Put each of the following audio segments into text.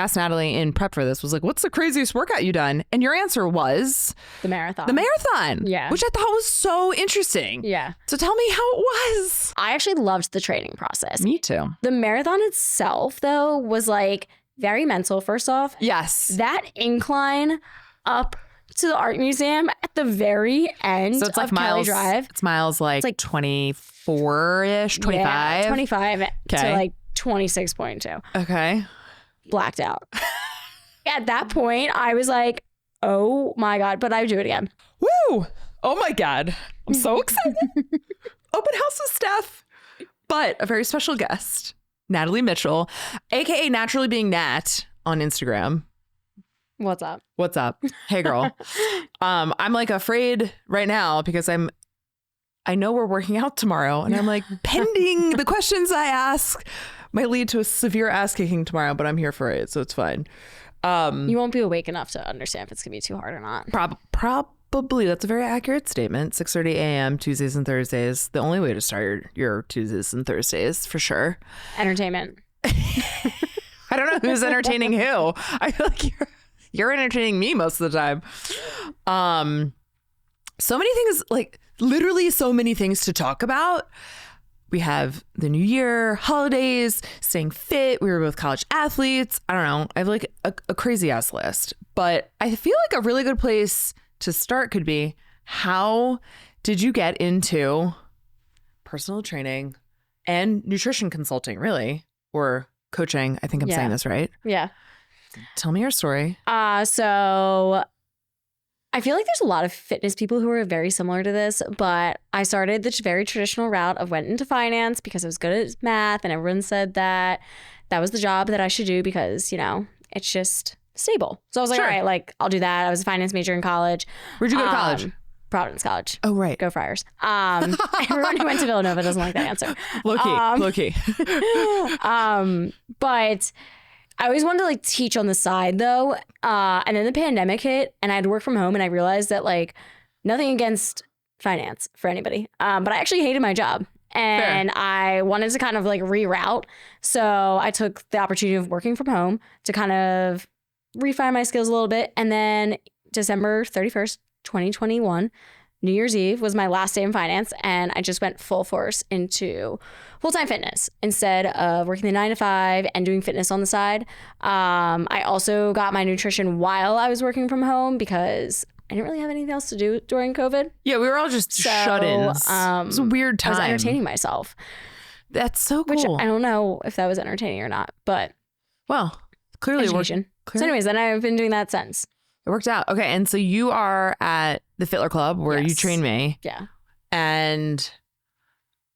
asked Natalie in prep for this, was like, what's the craziest workout you done? And your answer was the marathon. Yeah. Which I thought was so interesting. Yeah. So tell me how it was. I actually loved the training process. Me too. The marathon itself, though, was like very mental, first off. Yes. That incline up to the art museum at the very end so it's like of miles, Kelly Drive. It's miles like 24-ish, 25? Yeah, 25 to like 26.2. Okay. Blacked out. At that point, I was like, oh my God, but I would do it again. Woo! Oh my God. I'm so excited. Open House with Steph. But a very special guest, Natalie Mitchell, aka Naturally Being Nat on Instagram. What's up? What's up? Hey girl. I'm like afraid right now because I know we're working out tomorrow and I'm like pending the questions I ask might lead to a severe ass kicking tomorrow, but I'm here for it, so it's fine. You won't be awake enough to understand if it's gonna be too hard or not. Probably. That's a very accurate statement. 6:30 a.m. Tuesdays and Thursdays. The only way to start your Tuesdays and Thursdays for sure. Entertainment. I don't know who's entertaining who. I feel like you're entertaining me most of the time. So many things, like literally so many things to talk about. We have the new year, holidays, staying fit. We were both college athletes. I don't know. I have like a crazy ass list, but I feel like a really good place to start could be, how did you get into personal training and nutrition consulting, really? Or coaching? I think I'm saying this right. Yeah. Tell me your story. So I feel like there's a lot of fitness people who are very similar to this, but I started the very traditional route of went into finance because I was good at math and everyone said that was the job that I should do because, you know, it's just stable. So I was like, all right, like I'll do that. I was a finance major in college. Where'd you go to college? Providence College. Oh, right. Go Friars. Everyone who went to Villanova doesn't like that answer. Low key. But I always wanted to like teach on the side though. And then the pandemic hit and I had to work from home and I realized that like nothing against finance for anybody. But I actually hated my job and I wanted to kind of like reroute. So I took the opportunity of working from home to kind of refine my skills a little bit. And then December 31st, 2021, New Year's Eve was my last day in finance, and I just went full force into full-time fitness instead of working the 9 to 5 and doing fitness on the side. I also got my nutrition while I was working from home because I didn't really have anything else to do during COVID. Yeah, we were all just shut-ins. It was a weird time. I was entertaining myself. That's so cool. Which I don't know if that was entertaining or not, but well, clearly education. So anyways, then I've been doing that since. It worked out. Okay. And so you are at the Fitler Club where you train me. Yeah. And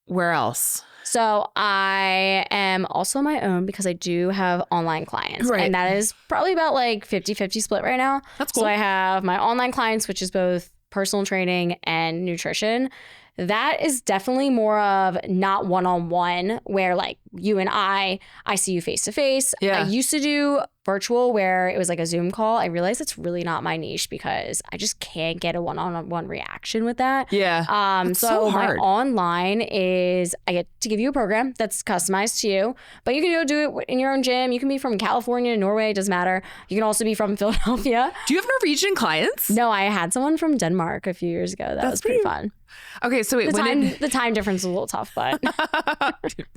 where else? So I am also my own because I do have online clients. Right. And that is probably about like 50-50 split right now. That's cool. So I have my online clients, which is both personal training and nutrition. That is definitely more of not one-on-one where like you and I see you face to face. Yeah. I used to do virtual where it was like a Zoom call. I realized it's really not my niche because I just can't get a one-on-one reaction with that. Yeah. So hard. my online is I get to give you a program that's customized to you, but you can go do it in your own gym. You can be from California, Norway, it doesn't matter. You can also be from Philadelphia. Do you have Norwegian clients? No, I had someone from Denmark a few years ago. That was pretty fun. Okay, so wait, the time difference is a little tough, but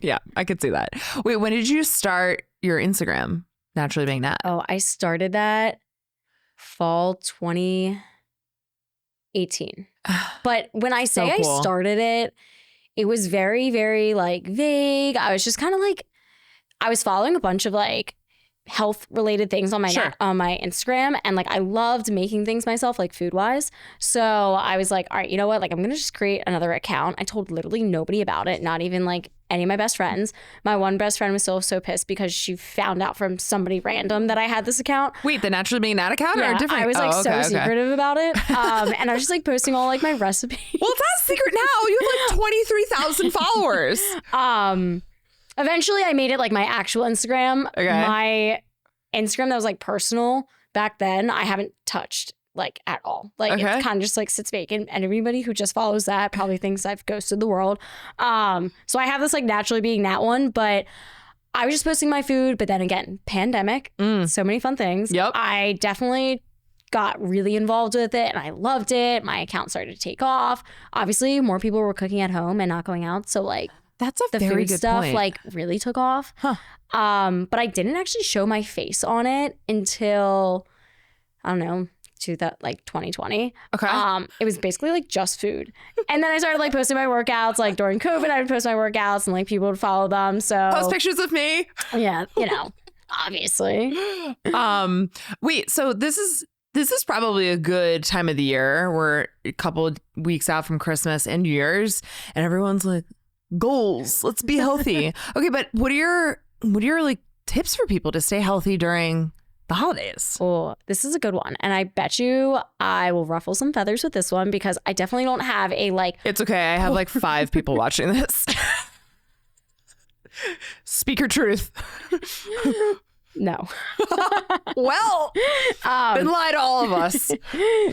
yeah, I could see that. Wait, when did you start your Instagram? Naturally Being Nat. Oh, I started that fall 2018. But when I say I started it, it was very, very like vague. I was just kind of like, I was following a bunch of like health related things on my on my Instagram, and like I loved making things myself, like food wise. So I was like, all right, you know what? Like I'm gonna just create another account. I told literally nobody about it, not even like any of my best friends. My one best friend was so pissed because she found out from somebody random that I had this account. Wait, the Naturally Being Nat account or different? I was like secretive about it. And I was just like posting all like my recipes. Well, it's not a secret now. You have like 23,000 followers. Eventually I made it like my actual Instagram. Okay. My Instagram that was like personal back then, I haven't touched like at all. Like it kind of just like sits vacant, and everybody who just follows that probably thinks I've ghosted the world. So I have this like Naturally Being Nat one, but I was just posting my food, but then again, pandemic, so many fun things. Yep. I definitely got really involved with it and I loved it. My account started to take off. Obviously, more people were cooking at home and not going out. So like that's a the very food good stuff point. like really took off. Huh. But I didn't actually show my face on it until, I don't know, 2020. Okay. It was basically like just food. And then I started like posting my workouts. Like during COVID, I would post my workouts and like people would follow them. So post pictures of me. Yeah, obviously. Wait, so this is probably a good time of the year. We're a couple of weeks out from Christmas and New Year's, and everyone's like, goals. Let's be healthy. Okay, but what are your like tips for people to stay healthy during the holidays? Oh, this is a good one. And I bet you I will ruffle some feathers with this one because I definitely don't have a like. It's okay. I have like 5 people watching this. Speak your truth. No. Well, then lie to all of us.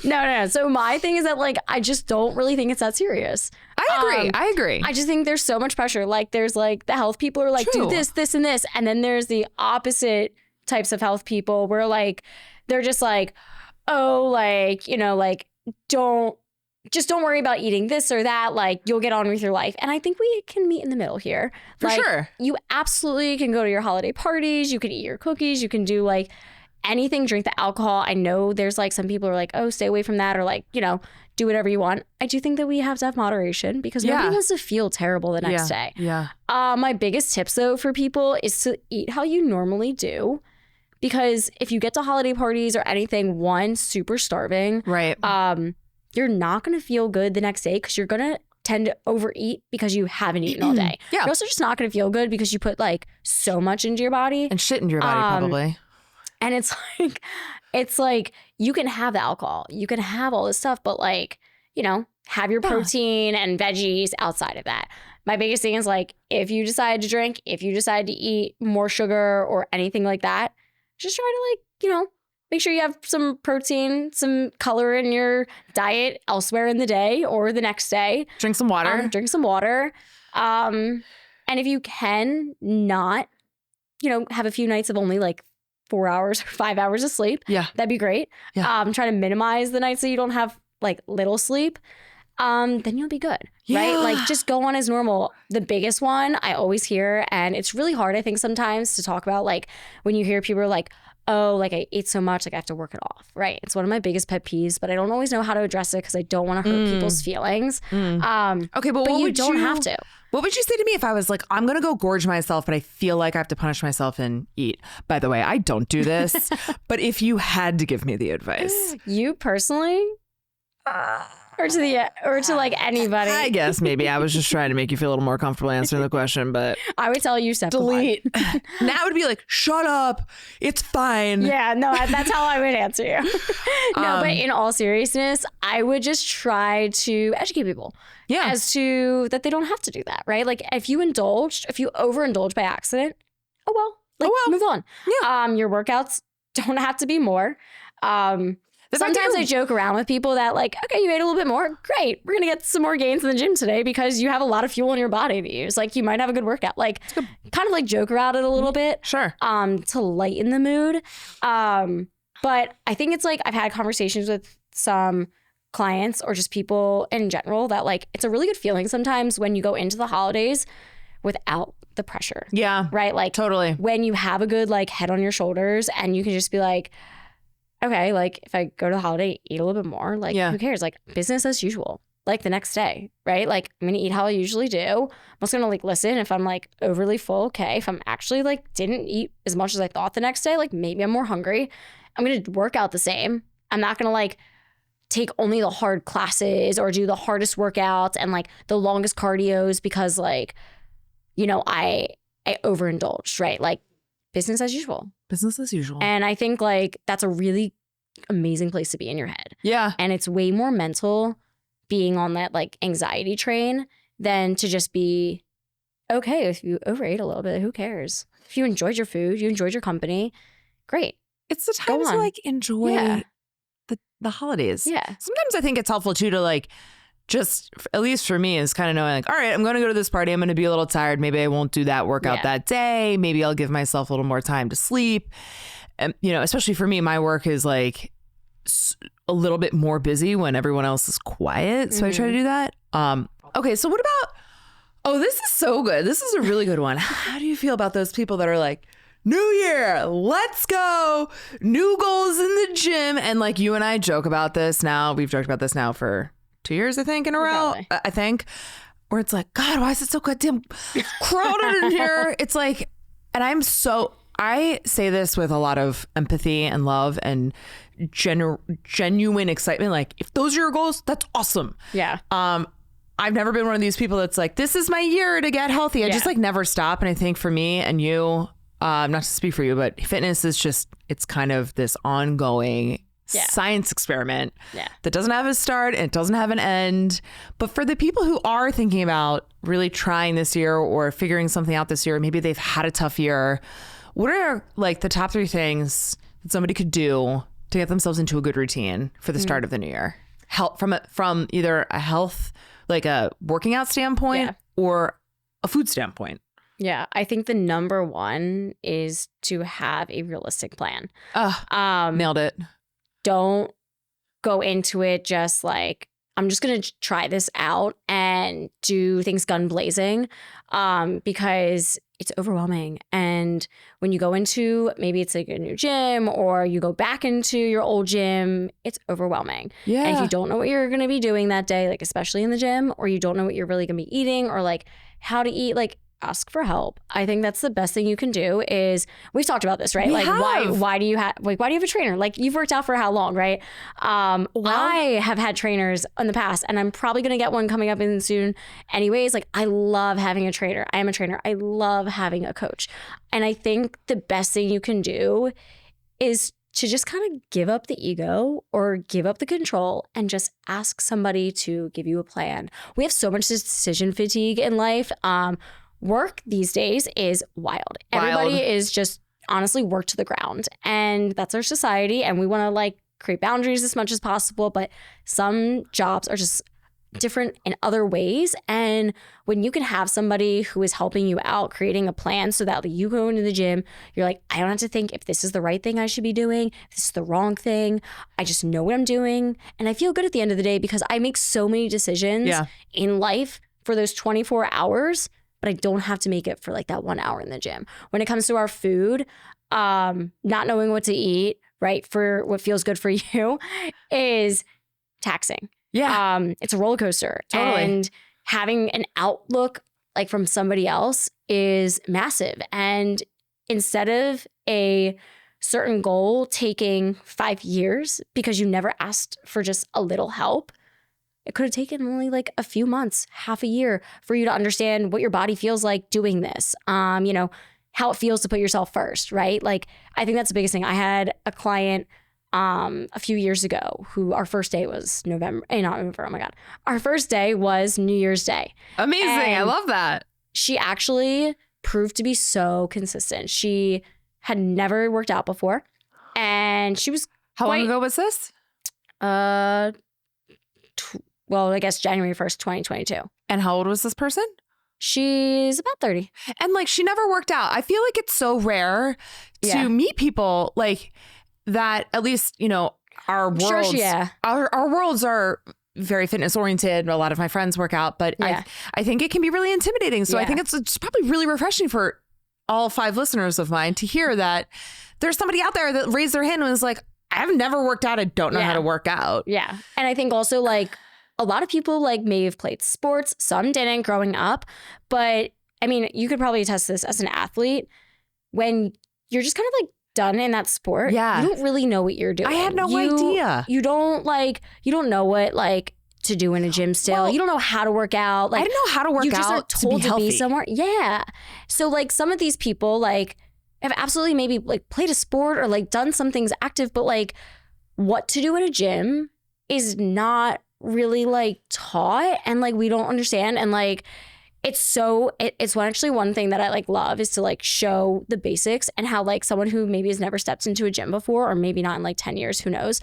No. So my thing is that like I just don't really think it's that serious. I agree. I just think there's so much pressure. Like there's like the health people are like, True. do this, and this. And then there's the opposite types of health people where like they're just like, oh, like, like don't worry about eating this or that. Like you'll get on with your life. And I think we can meet in the middle here. For like, sure. You absolutely can go to your holiday parties. You can eat your cookies. You can do like anything, drink the alcohol. I know there's like some people are like, oh, stay away from that or like, do whatever you want. I do think that we have to have moderation because nobody wants to feel terrible the next day. Yeah. My biggest tips though for people is to eat how you normally do. Because if you get to holiday parties or anything, one, super starving. Right. You're not going to feel good the next day because you're going to tend to overeat because you haven't eaten all day. Yeah. You're also just not going to feel good because you put like so much into your body. And shit into your body probably. And it's like you can have the alcohol. You can have all this stuff, but like, have your protein and veggies outside of that. My biggest thing is like, if you decide to drink, if you decide to eat more sugar or anything like that, just try to like, make sure you have some protein, some color in your diet elsewhere in the day or the next day. Drink some water. And if you can not, have a few nights of only like 4 hours or 5 hours of sleep, that'd be great. Yeah. Try to minimize the nights that you don't have like little sleep. Then you'll be good, right? Like just go on as normal. The biggest one I always hear, and it's really hard, I think, sometimes to talk about, like when you hear people are like, oh, like I ate so much, like I have to work it off, right? It's one of my biggest pet peeves, but I don't always know how to address it because I don't want to hurt people's feelings. Okay, but you don't have to. What would you say to me if I was like, I'm going to go gorge myself, but I feel like I have to punish myself and eat? By the way, I don't do this, but if you had to give me the advice. You personally? Or to like anybody. I guess maybe I was just trying to make you feel a little more comfortable answering the question, but I would tell you Steph. Delete. Now would be like, shut up. It's fine. Yeah, no, that's how I would answer you. No, but in all seriousness, I would just try to educate people. Yeah. As to that they don't have to do that, right? Like if you overindulge by accident, move on. Yeah. Your workouts don't have to be more. Sometimes I joke around with people that like, okay, you ate a little bit more. Great. We're going to get some more gains in the gym today because you have a lot of fuel in your body to use. Like you might have a good workout. Like kind of like joke around it a little bit. Sure. To lighten the mood. But I think it's like I've had conversations with some clients or just people in general that like it's a really good feeling sometimes when you go into the holidays without the pressure. Yeah. Right? Like totally. When you have a good like head on your shoulders and you can just be like, okay, like if I go to the holiday, eat a little bit more, like who cares? Like business as usual, like the next day, right? Like I'm going to eat how I usually do. I'm just going to like listen if I'm like overly full. Okay. If I'm actually like didn't eat as much as I thought the next day, like maybe I'm more hungry. I'm going to work out the same. I'm not going to like take only the hard classes or do the hardest workouts and like the longest cardios because like, I overindulged, right? Like business as usual. Business as usual. And I think like that's a really amazing place to be in your head. Yeah. And it's way more mental being on that like anxiety train than to just be, okay, if you overate a little bit, who cares? If you enjoyed your food, you enjoyed your company, great. It's the time to like enjoy the holidays. Yeah. Sometimes I think it's helpful too to like just at least for me, is kind of knowing like, all right, I'm going to go to this party. I'm going to be a little tired. Maybe I won't do that workout that day. Maybe I'll give myself a little more time to sleep. And, especially for me, my work is like a little bit more busy when everyone else is quiet. So I try to do that. Okay. So what about, this is so good. This is a really good one. How do you feel about those people that are like, New year, let's go. New goals in the gym. And like you and I joke about this now. We've joked about this now for 2 years, I think, in a row. I think. Where it's like, God, why is it so goddamn crowded in here? It's like, and I say this with a lot of empathy and love and genuine excitement. Like, if those are your goals, that's awesome. Yeah. I've never been one of these people that's like, this is my year to get healthy. I just like never stop. And I think for me and you, not to speak for you, but fitness is just, it's kind of this ongoing science experiment that doesn't have a start and it doesn't have an end. But for the people who are thinking about really trying this year or figuring something out this year, maybe they've had a tough year, what are like the top 3 things that somebody could do to get themselves into a good routine for the start of the new year? Help from either a health, like a working out standpoint or a food standpoint. Yeah, I think the number one is to have a realistic plan. Nailed it. Don't go into it just like, I'm just going to try this out and do things gun blazing, because it's overwhelming. And when you go into, maybe it's like a new gym or you go back into your old gym, it's overwhelming. Yeah. And if you don't know what you're going to be doing that day, like especially in the gym, or you don't know what you're really going to be eating or like how to eat, like ask for help. I think that's the best thing you can do. Is we've talked about this, right? Why do you have a trainer? Like, you've worked out for how long, right? I have had trainers in the past, and I'm probably going to get one coming up in soon anyways. Like, I love having a trainer. I am a trainer. I love having a coach. And I think the best thing you can do is to just kind of give up the ego or give up the control and just ask somebody to give you a plan. We have so much decision fatigue in life. Work these days is wild. Everybody is just honestly worked to the ground, and that's our society. And we want to like create boundaries as much as possible, but some jobs are just different in other ways. And when you can have somebody who is helping you out, creating a plan so that you go into the gym, you're like, I don't have to think if this is the right thing I should be doing, if this is the wrong thing. I just know what I'm doing. And I feel good at the end of the day because I make so many decisions in life for those 24 hours, but I don't have to make it for like that 1 hour in the gym. When it comes to our food, not knowing what to eat, right, for what feels good for you is taxing. Yeah. It's a roller coaster. Totally. And having an outlook like from somebody else is massive. And instead of a certain goal taking 5 years because you never asked for just a little help, it could have taken only like a few months, half a year for you to understand what your body feels like doing this. How it feels to put yourself first, right? Like, I think that's the biggest thing. I had a client a few years ago who our first day was November. Oh my God. Our first day was New Year's Day. Amazing. And I love that. She actually proved to be so consistent. She had never worked out before, and she was How long ago was this? I guess January 1st, 2022. And how old was this person? She's about 30. And like, she never worked out. I feel like it's so rare to meet people like that. At least, our worlds, our worlds are very fitness oriented. A lot of my friends work out, but I think it can be really intimidating. So I think it's probably really refreshing for all 5 listeners of mine to hear that there's somebody out there that raised their hand and was like, I've never worked out. I don't know how to work out. Yeah. And I think also like, a lot of people like may have played sports, some didn't growing up, but I mean, you could probably attest this as an athlete. When you're just kind of like done in that sport, you don't really know what you're doing. I had no idea. You don't know what like to do in a gym still. You don't know how to work out. Like, I didn't know how to work out. You just are told to be somewhere. Yeah. So like some of these people like have absolutely maybe like played a sport or like done some things active, but like what to do at a gym is not really like taught, and like we don't understand. And like it's actually one thing that I like love is to like show the basics, and how like someone who maybe has never stepped into a gym before, or maybe not in like 10 years, who knows,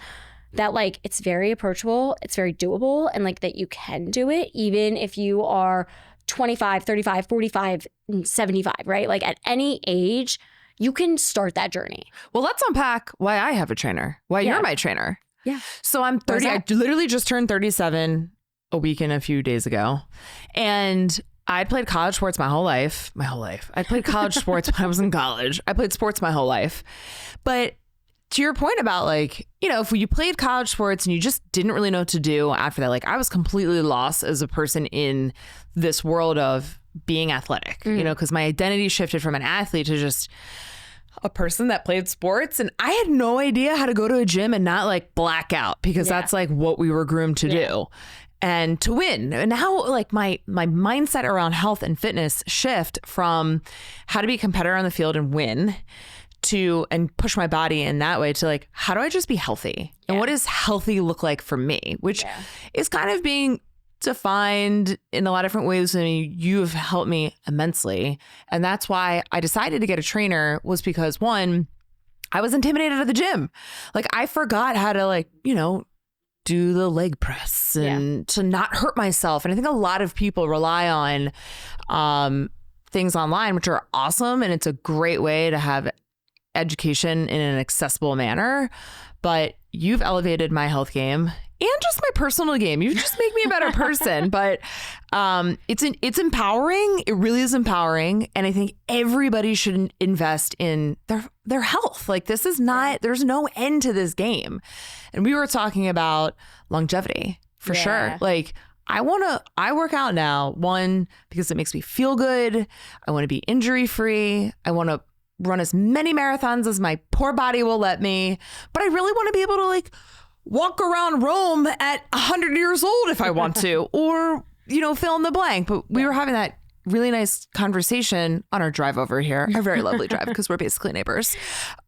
that like it's very approachable, it's very doable, and like that you can do it even if you are 25, 35, 45, 75, right? Like at any age, you can start that journey. Well, let's unpack why I have a trainer, why you're my trainer. Yeah. So I'm 30. I literally just turned 37 a week and a few days ago. And I played college sports my whole life. I played college sports when I was in college. I played sports my whole life. But to your point about like, you know, if you played college sports and you just didn't really know what to do after that, like I was completely lost as a person in this world of being athletic, you know, because my identity shifted from an athlete to just a person that played sports. And I had no idea how to go to a gym and not like black out, because that's like what we were groomed to do and to win. And now like my mindset around health and fitness shift from how to be a competitor on the field and win to, and push my body in that way to like, how do I just be healthy? And what does healthy look like for me? Which is kind of being defined in a lot of different ways. I mean, you have helped me immensely. And that's why I decided to get a trainer, was because one, I was intimidated at the gym. Like I forgot how to like, you know, do the leg press and to not hurt myself. And I think a lot of people rely on things online, which are awesome. And it's a great way to have education in an accessible manner. But you've elevated my health game and just my personal game. You just make me a better person. But it's empowering. It really is empowering. And I think everybody should invest in their health. Like this is not, there's no end to this game. And we were talking about longevity for sure. Like I work out now, one, because it makes me feel good. I want to be injury free. I want to run as many marathons as my poor body will let me. But I really want to be able to like walk around Rome at 100 years old if I want to, or, you know, fill in the blank. But we were having that really nice conversation on our drive over here, our very lovely drive, because we're basically neighbors.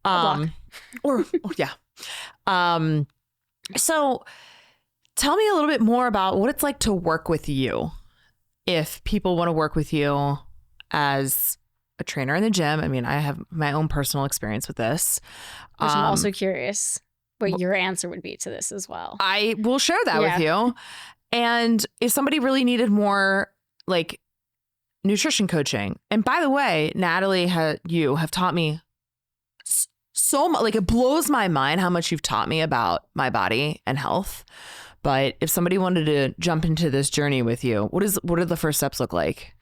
So tell me a little bit more about what it's like to work with you. If people want to work with you as a trainer in the gym. I mean, I have my own personal experience with this. Which I'm also curious what your answer would be to this as well. I will share that with you. And if somebody really needed more like nutrition coaching, and by the way, Natalie, you have taught me so much, like it blows my mind how much you've taught me about my body and health. But if somebody wanted to jump into this journey with you, what do the first steps look like?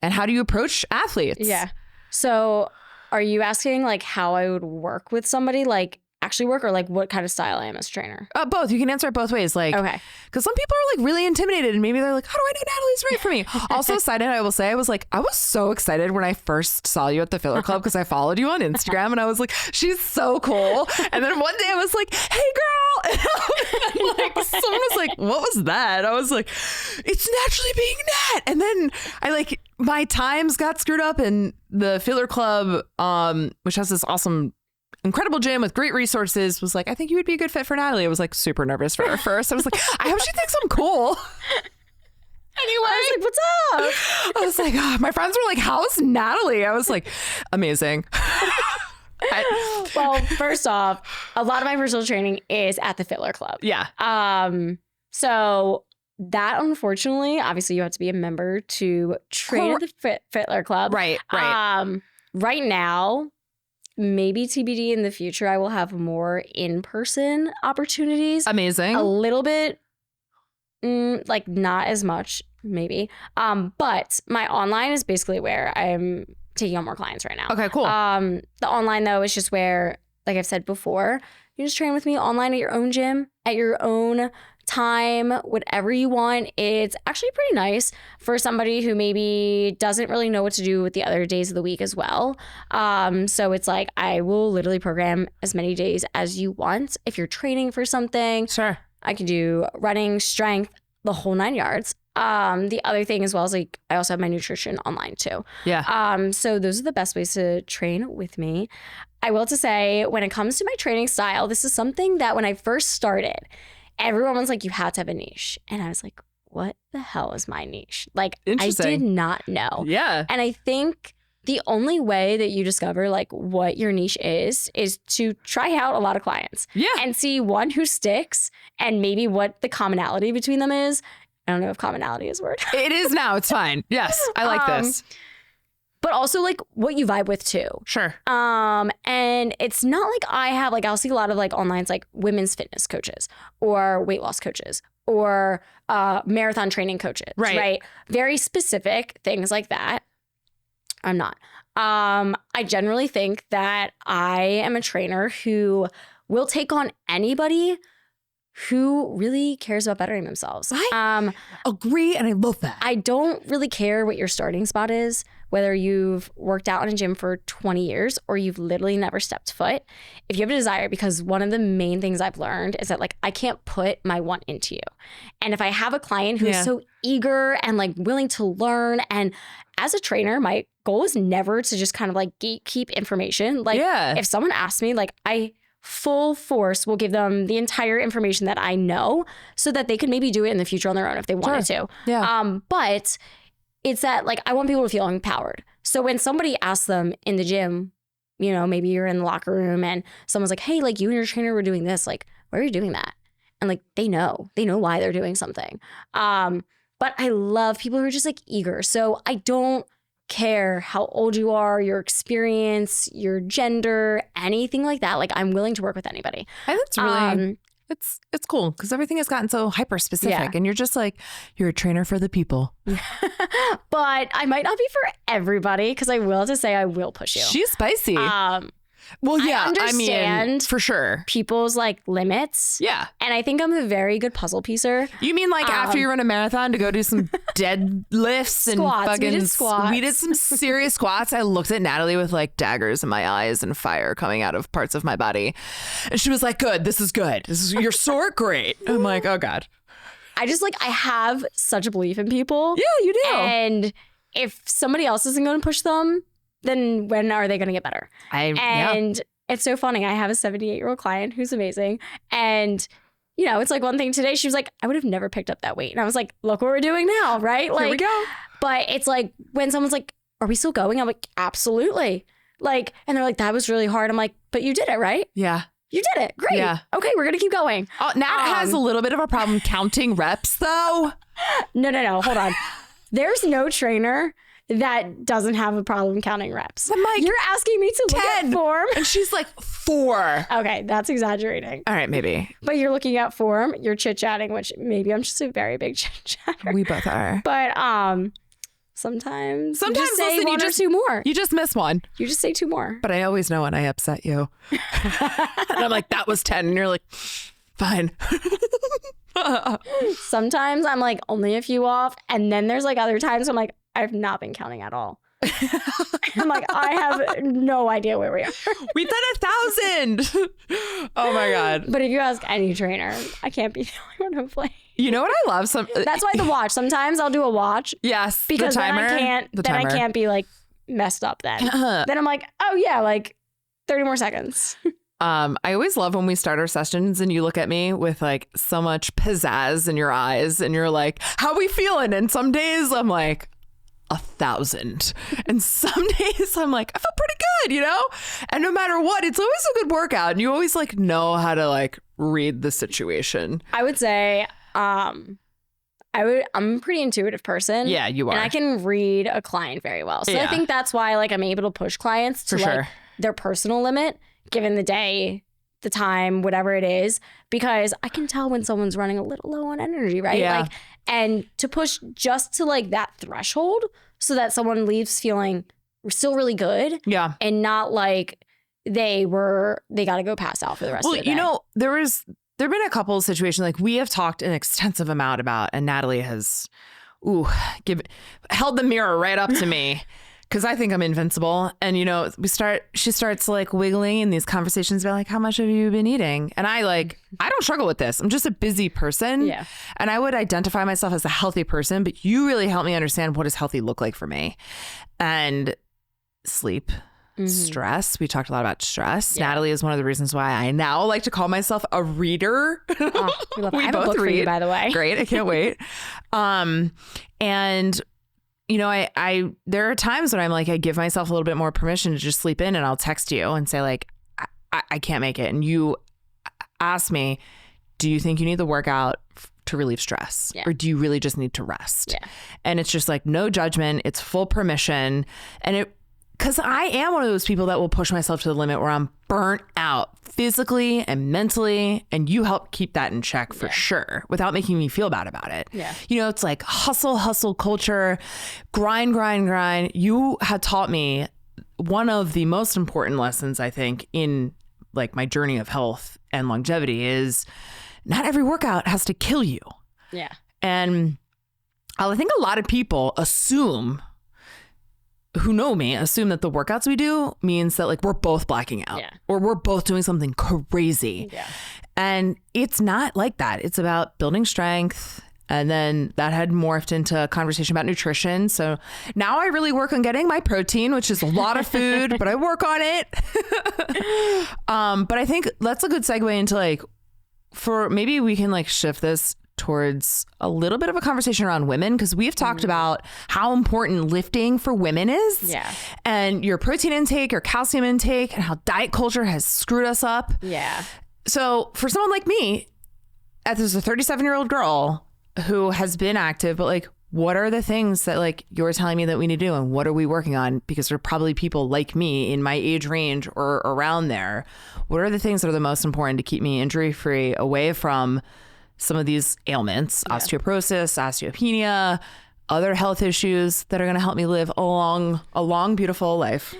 And how do you approach athletes? Yeah. So are you asking like how I would work with somebody, like actually work, or like what kind of style I am as a trainer? Both. You can answer it both ways. Like, okay. Because some people are like really intimidated and maybe they're like, how do I know Natalie's right for me? Also, side note, I will say, I was so excited when I first saw you at the Fitler Club because I followed you on Instagram and I was like, she's so cool. And then one day I was like, hey girl. And like someone was like, what was that? I was like, it's naturally being Nat. And then I like, my times got screwed up in the Fitler Club, which has this awesome, incredible gym with great resources, was like, I think you would be a good fit for Natalie. I was like super nervous for her first. I was like, I hope she thinks I'm cool. Anyway, I was like, what's up? I was like, oh, my friends were like, how's Natalie? I was like, amazing. Well, first off, a lot of my personal training is at the Fitler Club. Yeah. So that, unfortunately, obviously you have to be a member to train at the Fitler Club. Right. Right now, maybe TBD in the future, I will have more in-person opportunities. Amazing. A little bit, like not as much, maybe. But my online is basically where I'm taking on more clients right now. Okay, cool. The online, though, is just where, like I've said before, you just train with me online at your own gym, at your own time, whatever you want. It's actually pretty nice for somebody who maybe doesn't really know what to do with the other days of the week as well. So it's like, I will literally program as many days as you want. If you're training for something, sure, I can do running, strength, the whole 9 yards. The other thing as well is like, I also have my nutrition online too. Yeah. So those are the best ways to train with me. I will to say, when it comes to my training style, this is something that when I first started, everyone was like, you have to have a niche. And I was like, what the hell is my niche? Like, I did not know. Yeah. And I think the only way that you discover like what your niche is to try out a lot of clients. Yeah. And see one who sticks and maybe what the commonality between them is. I don't know if commonality is a word. It is now. It's fine. Yes. I like this. But also like what you vibe with too. Sure. And it's not like I'll see a lot of like online like women's fitness coaches or weight loss coaches or marathon training coaches. Right. Very specific things like that. I'm not. I generally think that I am a trainer who will take on anybody who really cares about bettering themselves. I agree, and I love that. I don't really care what your starting spot is, whether you've worked out in a gym for 20 years or you've literally never stepped foot. If you have a desire, because one of the main things I've learned is that like I can't put my want into you. And if I have a client who is so eager and like willing to learn, and as a trainer, my goal is never to just kind of like gatekeep information. Like if someone asks me, like I full force will give them the entire information that I know so that they could maybe do it in the future on their own if they wanted to. Yeah. But it's that like I want people to feel empowered. So when somebody asks them in the gym, you know, maybe you're in the locker room and someone's like, hey, like you and your trainer were doing this, like, why are you doing that? And like they know why they're doing something. But I love people who are just like eager. So I don't care how old you are, your experience, your gender, anything like that. Like I'm willing to work with anybody. I think it's really it's cool because everything has gotten so hyper specific and you're just like, you're a trainer for the people. But I might not be for everybody because I will have to say I will push you. She's spicy. Well, yeah, I mean, for sure. People's like limits. Yeah. And I think I'm a very good puzzle piecer. You mean like after you run a marathon to go do some deadlifts and squats. Fucking we did squats. We did some serious squats. I looked at Natalie with like daggers in my eyes and fire coming out of parts of my body. And she was like, good, this is good. You're sore, great. I'm like, oh God. I have such a belief in people. Yeah, you do. And if somebody else isn't going to push them, then when are they going to get better? It's so funny. I have a 78-year-old client who's amazing. And, you know, it's like one thing today, she was like, I would have never picked up that weight. And I was like, look what we're doing now, right? Like, here we go. But it's like when someone's like, are we still going? I'm like, absolutely. Like, and they're like, that was really hard. I'm like, but you did it, right? Yeah. You did it. Great. Yeah. Okay, we're going to keep going. Nat has a little bit of a problem counting reps, though. No. Hold on. There's no trainer that doesn't have a problem counting reps. I'm like, you're asking me to 10, look at form. And she's like 4. Okay, that's exaggerating. All right, maybe. But you're looking at form, you're chit-chatting, which maybe I'm just a very big chit-chatter. We both are. But sometimes you just say listen, one or two more. You just miss one. You just say 2 more. But I always know when I upset you. And I'm like, that was 10. And you're like, fine. Sometimes I'm like only a few off. And then there's like other times I'm like, I've not been counting at all. I'm like, I have no idea where we are. We've done 1,000. Oh my God. But if you ask any trainer, I can't be the only one hopefully. You know what I love? That's why the watch. Sometimes I'll do a watch. Yes. Because the timer, then I can't be like messed up then. Then I'm like, oh yeah, like 30 more seconds. I always love when we start our sessions and you look at me with like so much pizzazz in your eyes and you're like, how we feeling? And some days I'm like, 1,000. And some days I'm like, I feel pretty good, you know? And no matter what, it's always a good workout. And you always like know how to like read the situation. I would say, I'm a pretty intuitive person. Yeah, you are. And I can read a client very well. So Yeah. I think that's why like I'm able to push clients to For like sure. their personal limit, given the day, the time, whatever it is, because I can tell when someone's running a little low on energy, right? Yeah. Like, and to push just to like that threshold so that someone leaves feeling still really good. Yeah. And not like they got to go pass out for the rest of the day. You know, there have been a couple of situations like we have talked an extensive amount about, and Natalie has held the mirror right up to me because I think I'm invincible. And, you know, she starts like wiggling in these conversations about like, how much have you been eating? And I don't struggle with this. I'm just a busy person. Yeah. And I would identify myself as a healthy person, but you really help me understand what does healthy look like for me. And sleep, stress. We talked a lot about stress. Yeah. Natalie is one of the reasons why I now like to call myself a reader. I have a book for you, by the way. Great. I can't wait. And I there are times when I'm like, I give myself a little bit more permission to just sleep in, and I'll text you and say like, I can't make it. And you ask me, do you think you need the workout to relieve stress? Yeah. Or do you really just need to rest? Yeah. And it's just like, no judgment. It's full permission. And because I am one of those people that will push myself to the limit where I'm burnt out physically and mentally. And you help keep that in check for sure without making me feel bad about it. Yeah. It's like hustle culture, grind. You had taught me one of the most important lessons, I think, in like my journey of health and longevity is not every workout has to kill you. Yeah. And I think a lot of people who know me assume that the workouts we do means that like we're both blacking out or we're both doing something crazy. Yeah. And it's not like that. It's about building strength. And then that had morphed into a conversation about nutrition. So now I really work on getting my protein, which is a lot of food, but I work on it. But I think that's a good segue into like, for maybe we can like shift this towards a little bit of a conversation around women, because we've talked about how important lifting for women is. Yeah. And your protein intake, your calcium intake, and how diet culture has screwed us up. Yeah. So for someone like me, as a 37-year-old girl who has been active, but like, what are the things that like you're telling me that we need to do, and what are we working on? Because there are probably people like me in my age range or around there. What are the things that are the most important to keep me injury free, away from some of these ailments, osteoporosis, osteopenia, other health issues that are going to help me live a long, beautiful life?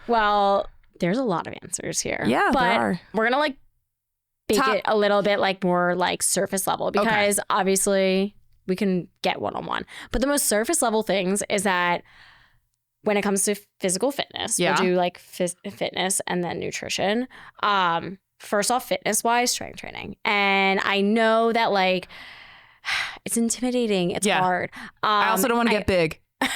Well, there's a lot of answers here. Yeah, but there are. We're gonna like bake it a little bit like more like surface level, because obviously we can get one-on-one. But the most surface level things is that when it comes to physical fitness, we'll do like fitness and then nutrition. First off, fitness wise, strength training. And I know that like it's intimidating. It's hard. I also don't want to get big. I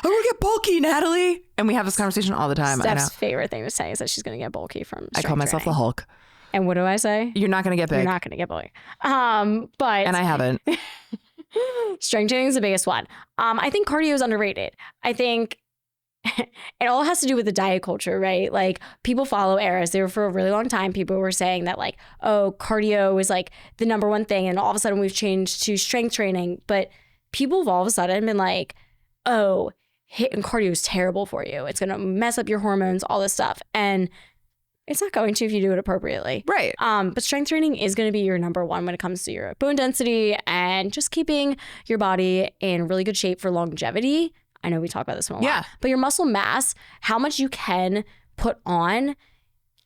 want to get bulky, Natalie. And we have this conversation all the time. Steph's favorite thing to say is that she's going to get bulky from strength I call myself training. the Hulk. And what do I say? You're not going to get big. You're not going to get bulky. But and I haven't. Strength training is the biggest one. I think cardio is underrated. I think it all has to do with the diet culture, right? Like people follow eras. There for a really long time, people were saying that like, oh, cardio is like the number one thing. And all of a sudden we've changed to strength training. But people have all of a sudden been like, oh, hitting cardio is terrible for you. It's going to mess up your hormones, all this stuff. And it's not going to if you do it appropriately. Right. But strength training is going to be your number one when it comes to your bone density and just keeping your body in really good shape for longevity. I know we talk about this one a lot. But your muscle mass, how much you can put on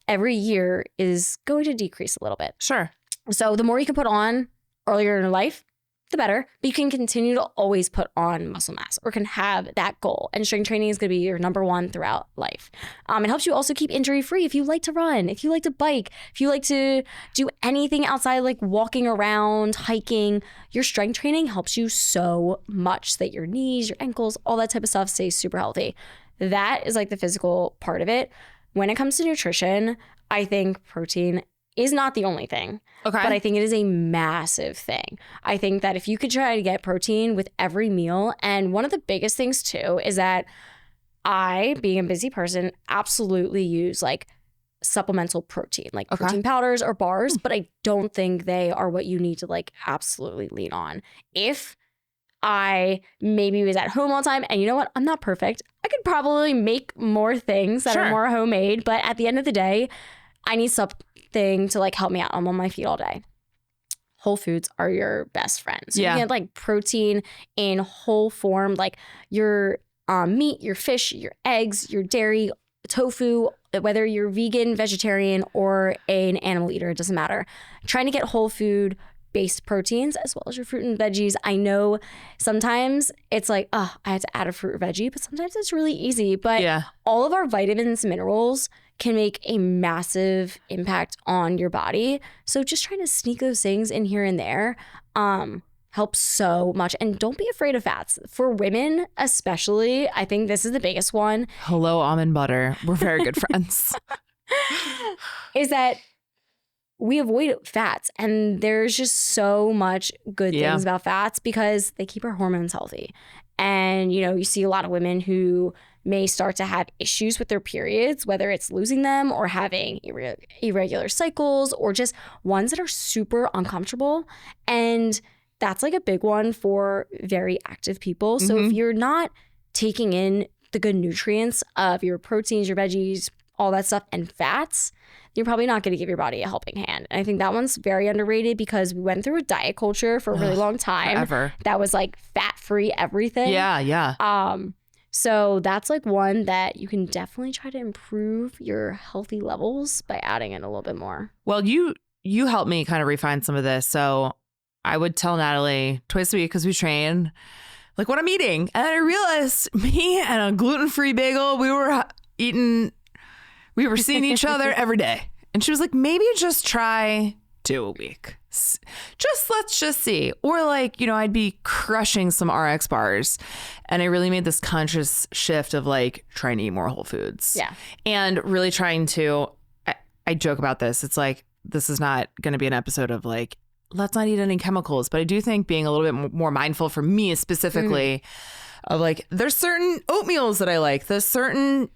every year is going to decrease a little bit. Sure. So the more you can put on earlier in your life, the better. But you can continue to always put on muscle mass or can have that goal. And strength training is going to be your number one throughout life. It helps you also keep injury free. If you like to run, if you like to bike, if you like to do anything outside like walking around, hiking, your strength training helps you so much so that your knees, your ankles, all that type of stuff stays super healthy. That is like the physical part of it. When it comes to nutrition, I think protein is not the only thing. Okay. But I think it is a massive thing. I think that if you could try to get protein with every meal, and one of the biggest things too is that I, being a busy person, absolutely use like supplemental protein, like protein powders or bars, but I don't think they are what you need to like absolutely lean on. If I maybe was at home all the time, and you know what? I'm not perfect. I could probably make more things that are more homemade, but at the end of the day, I need something to like help me out. I'm on my feet all day. Whole foods are your best friends. So you get like protein in whole form, like your meat, your fish, your eggs, your dairy, tofu, whether you're vegan, vegetarian, or an animal eater, it doesn't matter. Trying to get whole food based proteins as well as your fruit and veggies. I know sometimes it's like, oh, I had to add a fruit or veggie, but sometimes it's really easy. But all of our vitamins, minerals can make a massive impact on your body. So just trying to sneak those things in here and there helps so much. And don't be afraid of fats. For women especially, I think this is the biggest one. Hello, almond butter. We're very good friends. Is that we avoid fats. And there's just so much good things about fats because they keep our hormones healthy. And, you know, you see a lot of women who may start to have issues with their periods, whether it's losing them or having irregular cycles or just ones that are super uncomfortable. And that's like a big one for very active people. So if you're not taking in the good nutrients of your proteins, your veggies, all that stuff, and fats, you're probably not going to give your body a helping hand. And I think that one's very underrated because we went through a diet culture for a really long time. Forever. That was like fat-free everything. Yeah. So that's like one that you can definitely try to improve your healthy levels by adding in a little bit more. Well, you helped me kind of refine some of this. So I would tell Natalie twice a week because we train, like what I'm eating. And then I realized me and a gluten-free bagel, we were seeing each other every day. And she was like, maybe just try 2 a week. Let's just see. Or like, you know, I'd be crushing some RX bars. And I really made this conscious shift of like trying to eat more whole foods. Yeah. And really trying to, I joke about this. It's like, this is not going to be an episode of like, let's not eat any chemicals. But I do think being a little bit more mindful for me specifically of like, there's certain oatmeals that I like. There's certain,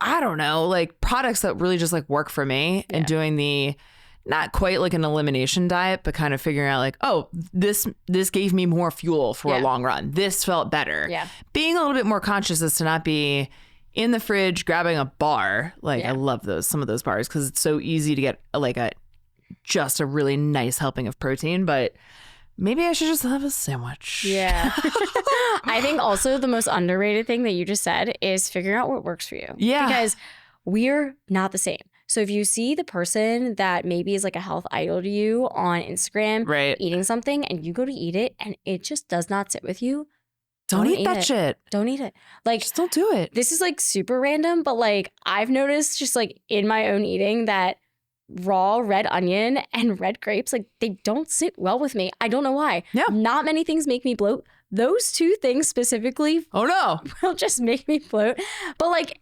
I don't know, like products that really just like work for me and doing the, not quite like an elimination diet, but kind of figuring out like, oh, this gave me more fuel for a long run. This felt better. Yeah. Being a little bit more conscious as to not be in the fridge grabbing a bar. Like I love some of those bars because it's so easy to get like just a really nice helping of protein, but maybe I should just have a sandwich. Yeah. I think also the most underrated thing that you just said is figuring out what works for you. Yeah. Because we're not the same. So if you see the person that maybe is like a health idol to you on Instagram eating something and you go to eat it and it just does not sit with you, don't eat that shit. Don't eat it. Like, just don't do it. This is like super random, but like I've noticed just like in my own eating that raw red onion and red grapes, like they don't sit well with me. I don't know why. Yeah. Not many things make me bloat. Those 2 things specifically will just make me bloat. But like,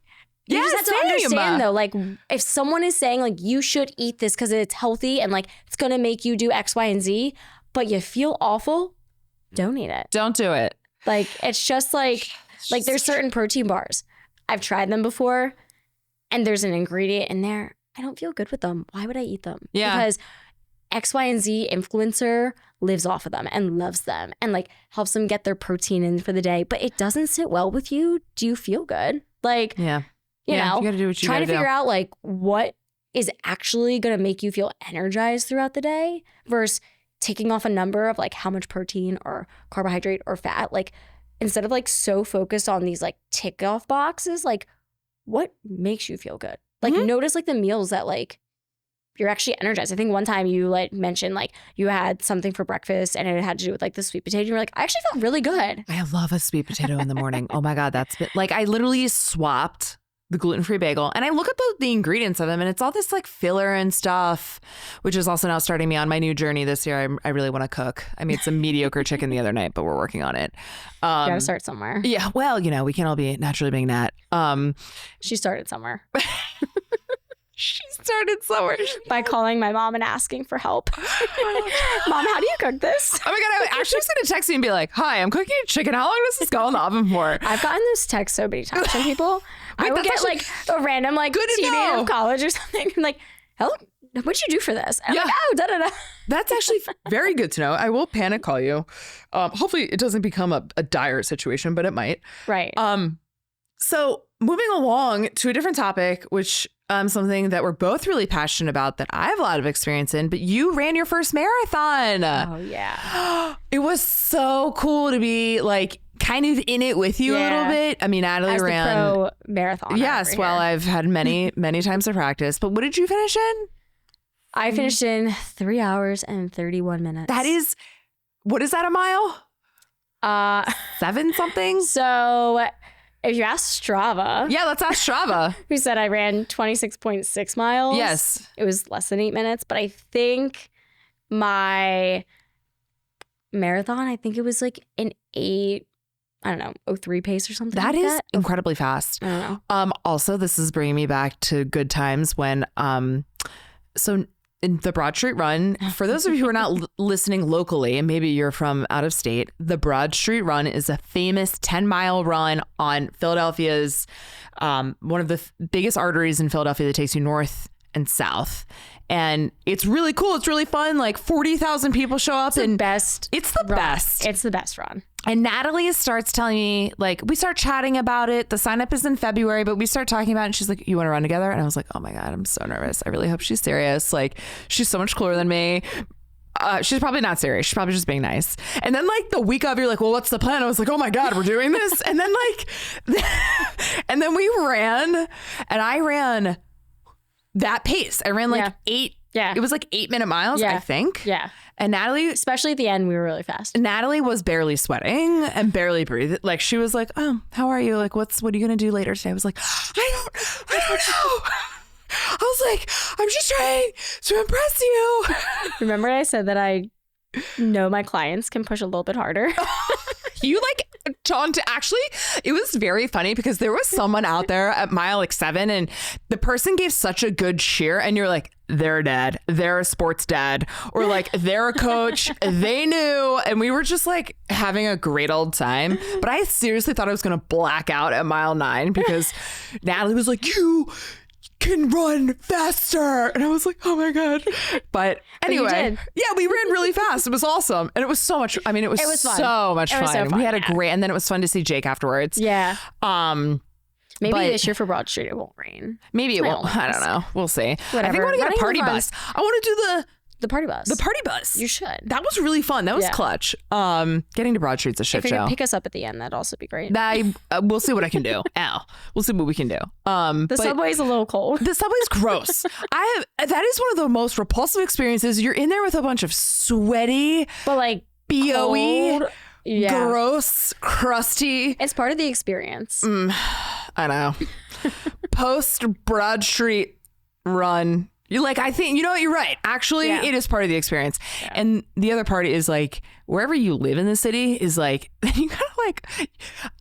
you just have to understand though, like if someone is saying like you should eat this because it's healthy and like it's going to make you do X, Y, and Z, but you feel awful, don't eat it. Don't do it. Like it's just like there's certain protein bars. I've tried them before and there's an ingredient in there. I don't feel good with them. Why would I eat them? Yeah. Because X, Y, and Z influencer lives off of them and loves them and like helps them get their protein in for the day, but it doesn't sit well with you. Do you feel good? Like, you know, you gotta do what you try to gotta figure out like what is actually going to make you feel energized throughout the day versus taking off a number of like how much protein or carbohydrate or fat. Like instead of like so focused on these like tick off boxes, like what makes you feel good? Like notice like the meals that like you're actually energized. I think one time you like mentioned like you had something for breakfast and it had to do with like the sweet potato. You were like, I actually felt really good. I love a sweet potato in the morning. Oh my God, that's been, like I literally swapped the gluten-free bagel and I look at the ingredients of them and it's all this like filler and stuff, which is also now starting me on my new journey this year. I really want to cook. I made some mediocre chicken the other night, but we're working on it. You gotta start somewhere. Yeah. Well, you know, we can't all be naturally being Nat. She started somewhere. She started somewhere. By calling my mom and asking for help. Mom, how do you cook this? Oh my God, I actually was going to text you and be like, hi, I'm cooking chicken. How long does this go in the oven for? I've gotten this text so many times from people. I would get actually, like a random like teenager of college or something. I'm like, hello, what'd you do for this? I'm like, oh, da-da-da. That's actually very good to know. I will panic call you. Hopefully it doesn't become a dire situation, but it might. Right. So moving along to a different topic, which something that we're both really passionate about that I have a lot of experience in, but you ran your first marathon. Oh, yeah. It was so cool to be like kind of in it with you a little bit. I mean, Natalie as ran the pro marathon. Yes. Well, I've had many times to practice, but what did you finish in? I finished in 3 hours and 31 minutes. That is, what is that, a mile? 7 something? So if you ask Strava. Yeah, let's ask Strava. Who said I ran 26.6 miles. Yes. It was less than 8 minutes, but I think my marathon, I think it was like an 8, I don't know, 03 pace or something. That like is that. incredibly fast. I don't know. Also, this is bringing me back to good times when, so in the Broad Street Run, for those of you who are not listening locally, and maybe you're from out of state, the Broad Street Run is a famous 10-mile run on Philadelphia's, one of the biggest arteries in Philadelphia that takes you north and south. And it's really cool. It's really fun. Like 40,000 people show up. It's the best. It's the best. It's the best run. And Natalie starts telling me, like, we start chatting about it. The sign up is in February, but we start talking about it. And she's like, you want to run together? And I was like, oh my God, I'm so nervous. I really hope she's serious. Like, she's so much cooler than me. She's probably not serious. She's probably just being nice. And then like the week of, you're like, well, what's the plan? I was like, oh my God, we're doing this. And then like, and then we ran, and I ran that pace. I ran like 8. Yeah. It was like 8-minute miles, I think. Yeah. And Natalie, especially at the end, we were really fast. Natalie was barely sweating and barely breathing. Like she was like, oh, how are you? Like, what are you going to do later today? I was like, I don't know. I was like, I'm just trying to impress you. Remember I said that I know my clients can push a little bit harder? You like actually, it was very funny because there was someone out there at mile like 7 and the person gave such a good cheer and you're like, they're dead. They're a sports dad, or like they're a coach. They knew. And we were just like having a great old time. But I seriously thought I was going to black out at mile 9 because Natalie was like, you can run faster. And I was like, oh my God. But anyway, we ran really fast. It was awesome. And it was so much, I mean, it was fun. So much fun. So fun. We had a great, and then it was fun to see Jake afterwards. Yeah. Maybe this year for Broad Street, it won't rain. Maybe it won't. I don't know. We'll see. Whatever. I think I want to get a party bus. I want to do the party bus. The party bus. You should. That was really fun. That was clutch. Getting to Broad Street's a shit show. If you could pick us up at the end, that'd also be great. We'll see what I can do. We'll see what we can do. The subway's a little cold. The subway's gross. That is one of the most repulsive experiences. You're in there with a bunch of sweaty, but like BOE, gross, crusty. It's part of the experience. I know. Post Broad Street Run. You're like, I think, you know what, you're right. Actually, it is part of the experience. Yeah. And the other part is like, wherever you live in the city is like, you kind of like,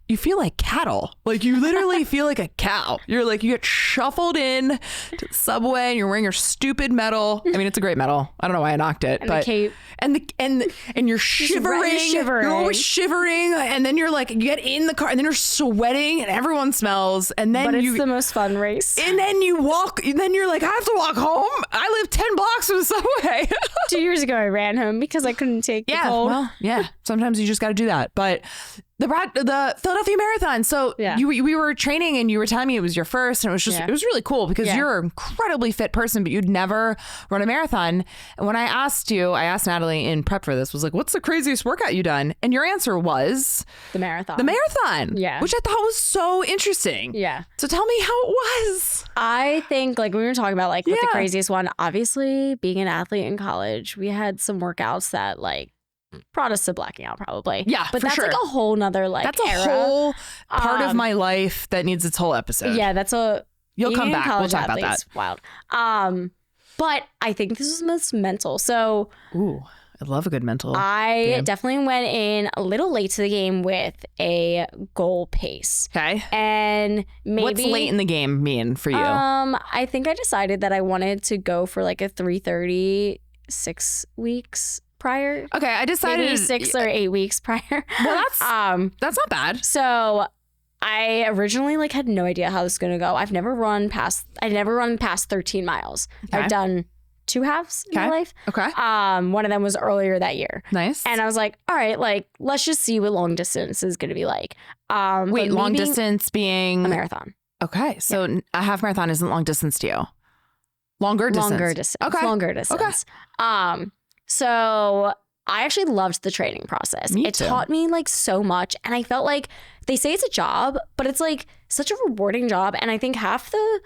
you feel like cattle. Like you literally feel like a cow. You're like, you get shuffled in to the subway and you're wearing your stupid medal. I mean, it's a great medal. I don't know why I knocked it. And the cape. And you're shivering. You're always shivering. And then you're like, you get in the car and then you're sweating and everyone smells. And then it's the most fun race. And then you walk, and then you're like, I have to walk home. I live 10 blocks from the subway. 2 years ago, I ran home because I couldn't take the cold. Well, sometimes you just got to do that. But the Philadelphia Marathon. So we were training and you were telling me it was your first, and it was just it was really cool because you're an incredibly fit person, but you'd never run a marathon. And when I asked Natalie in prep for this, was like, what's the craziest workout you done? And your answer was the marathon. Yeah. Which I thought was so interesting. Yeah. So tell me how it was. I think like we were talking about like what the craziest one, obviously being an athlete in college, we had some workouts that like brought us to blacking out probably. Yeah, but for that's sure. like a whole nother like that's a whole part of my life that needs its whole episode. Yeah, that's you'll come back. We'll talk about that. Wild. But I think this was most mental. So I love a good mental. I definitely went in a little late to the game with a goal pace. Okay. And maybe what's late in the game mean for you? I think I decided that I wanted to go for like a 3:30 6 weeks prior. Okay, I decided maybe 6 or 8 weeks prior. Well, that's not bad. So I originally like had no idea how this was gonna go. I've never run past 13 miles. Okay. I've done 2 halves in my life. Okay. One of them was earlier that year. Nice. And I was like, all right, like let's just see what long distance is gonna be like. Wait, long distance being a marathon. Okay, so a half marathon isn't long distance to you. Longer distance. Okay. Longer distance. Okay. So I actually loved the training process. It taught me like so much. And I felt like they say it's a job, but it's like such a rewarding job. And I think half the,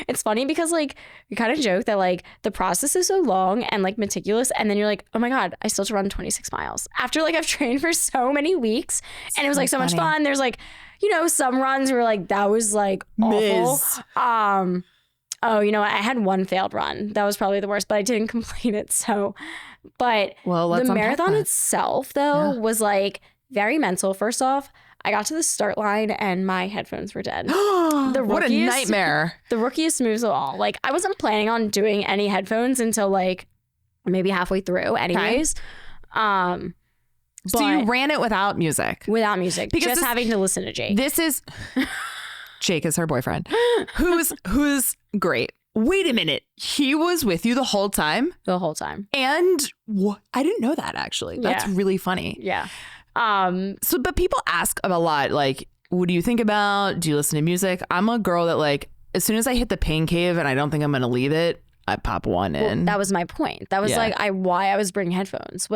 it's funny because like you kind of joke that like the process is so long and like meticulous. And then you're like, oh my God, I still have to run 26 miles after like I've trained for so many weeks. And it was like so much fun. There's like, you know, some runs were like, that was like awful. Oh, you know what? I had one failed run. That was probably the worst, but I didn't complete it. So, but the marathon itself, though, was like very mental. First off, I got to the start line and my headphones were dead. What a nightmare. The rookiest moves of all. Like, I wasn't planning on doing any headphones until like maybe halfway through anyways. Okay. So you ran it without music? Without music. Because just having to listen to Jake. This is... Jake is her boyfriend. Who's great. Wait a minute. He was with you the whole time? The whole time. And I didn't know that, actually. That's really funny. Yeah. But people ask a lot, like, what do you think about? Do you listen to music? I'm a girl that, like, as soon as I hit the pain cave and I don't think I'm going to leave it, I pop one in. Well, that was my point. That was like why I was bringing headphones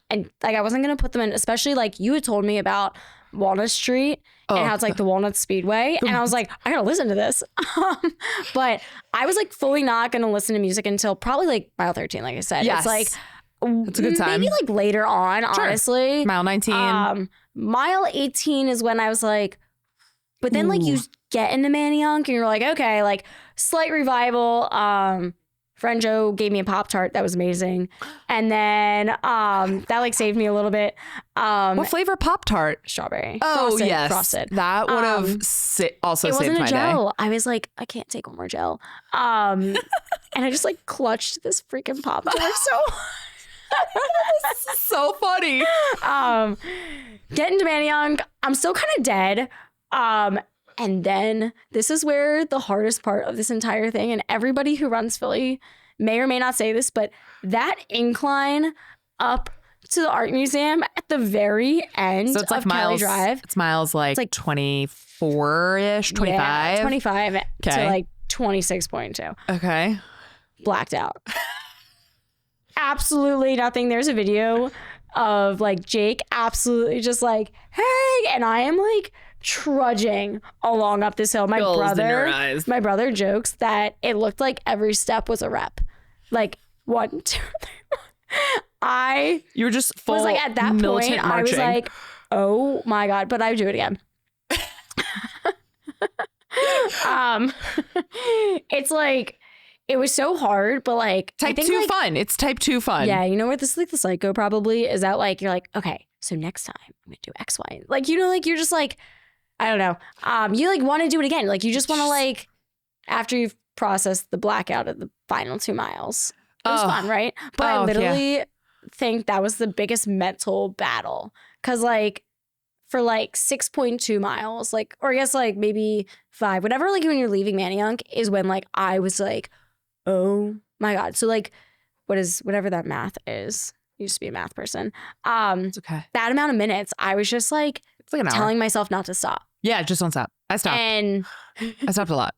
and like I wasn't going to put them in, especially like you had told me about Walnut Street and how it's like the Walnut Speedway. And I was like, I got to listen to this. But I was like fully not going to listen to music until probably like mile 13, like I said. Yes. It's like, it's a good time. Maybe like later on, honestly. Mile 19. Mile 18 is when I was like, but then like you get into Manayunk and you're like, okay, like slight revival. Friend Joe gave me a Pop-Tart. That was amazing. And then that like saved me a little bit. What flavor Pop-Tart? Strawberry. Oh, frosted, yes. Frosted. That would have also saved my day. It wasn't a gel. I was like, I can't take one more gel. And I just like clutched this freaking Pop-Tart so This is so funny. Getting to Manayunk, I'm still kind of dead. And then this is where the hardest part of this entire thing, and everybody who runs Philly may or may not say this, but that incline up to the art museum at the very end so it's like of Kelly Drive. It's miles like 24-ish, 25? Yeah, 25 to like 26.2. Okay. Blacked out. Absolutely nothing. There's a video of like Jake absolutely just like, hey, and I am like trudging along up this hill. My brother jokes that it looked like every step was a rep. Like 1, 2, 3. You were just full was like at that point, marching. I was like, oh my God, but I would do it again. It's like, it was so hard, but like type 2 fun. It's type 2 fun. Yeah, you know what? This is like the psycho probably is that like you're like, okay, so next time I'm gonna do X, Y. Like, you know, like you're just like, I don't know. You like want to do it again. Like you just want to like after you've processed the blackout of the final 2 miles. It was fun, right? But I literally think that was the biggest mental battle because like for like 6.2 miles, like or I guess like maybe 5, whatever. Like when you're leaving Manayunk is when like I was like, oh my God. So like whatever that math is. I used to be a math person. It's okay. That amount of minutes, I was just like, it's like an hour. Telling myself not to stop. Yeah, just don't stop. I stopped. And I stopped a lot.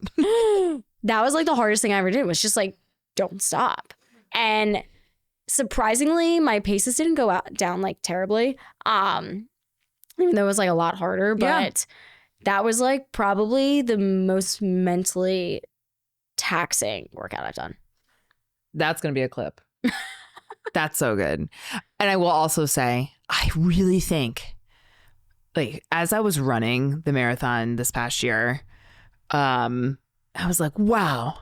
That was like the hardest thing I ever did was just like, don't stop. And surprisingly, my paces didn't go down like terribly. Even though it was like a lot harder, but that was like probably the most mentally taxing workout I've done. That's going to be a clip. That's so good. And I will also say, I really think like as I was running the marathon this past year, I was like, wow,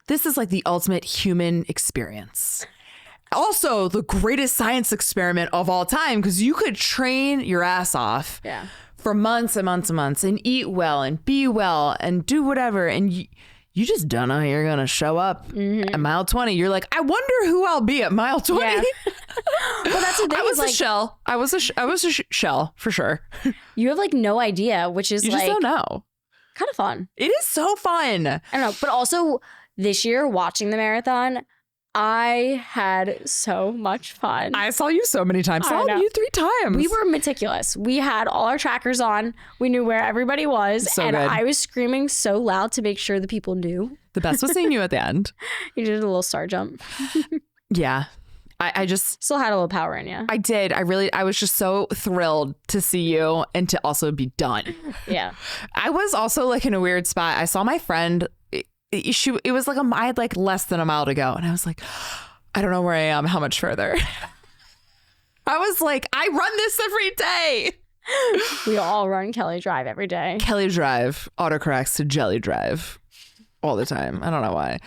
this is like the ultimate human experience. Also, the greatest science experiment of all time, because you could train your ass off for months and months and months and eat well and be well and do whatever. And you just don't know how you're going to show up at mile 20. You're like, I wonder who I'll be at mile 20. Yeah. Well, that's the thing. I was a shell. I was a shell for sure. You have like no idea, which is you like. You just don't know. Kind of fun. It is so fun. I don't know. But also this year watching the marathon, I had so much fun. I saw you so many times. I saw you 3 times. We were meticulous. We had all our trackers on. We knew where everybody was. So and good. I was screaming so loud to make sure the people knew. The best was seeing you at the end. You did a little star jump. Yeah. I just still had a little power in you. I did. I was just so thrilled to see you and to also be done. Yeah. I was also like in a weird spot. I saw my friend. It was like I had like less than a mile to go. And I was like, I don't know where I am. How much further? I was like, I run this every day. We all run Kelly Drive every day. Kelly Drive autocorrects to Jelly Drive all the time. I don't know why.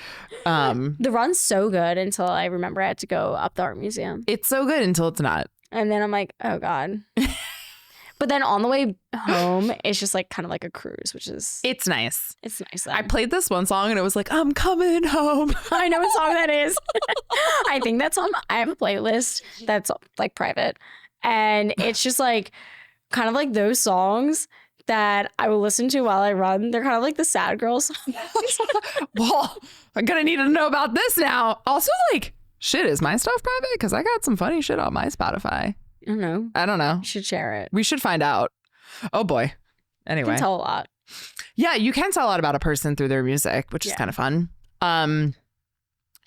The run's so good until I remember I had to go up the art museum. It's so good until it's not. And then I'm like, oh God. But then on the way home, it's just like kind of like a cruise, which is It's nice. it's nice. I played this one song and it was like, I'm coming home. I know what song that is. I think that's on. I have a playlist that's like private, and it's just like kind of like those songs that I will listen to while I run. They're kind of like the sad girl songs. Well, I'm gonna need to know about this now. Also, like, shit, is my stuff private? Because I got some funny shit on my Spotify. I don't know. You should share it. We should find out. Oh boy. Anyway, You can tell a lot. yeah, you can tell a lot about a person through their music, which is kind of fun.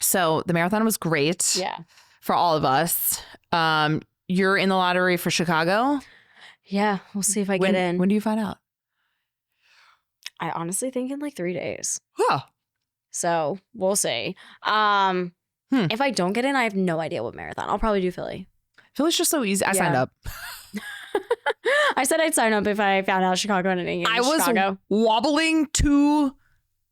So the marathon was great. Yeah. For all of us. You're in the lottery for Chicago. Yeah, we'll see if I get in. When do you find out? I honestly think in like 3 days. Oh. So we'll see. If I don't get in, I have no idea what marathon. I'll probably do Philly. Philly's just so easy. I signed up. I said I'd sign up if I found out Chicago and in was wobbling to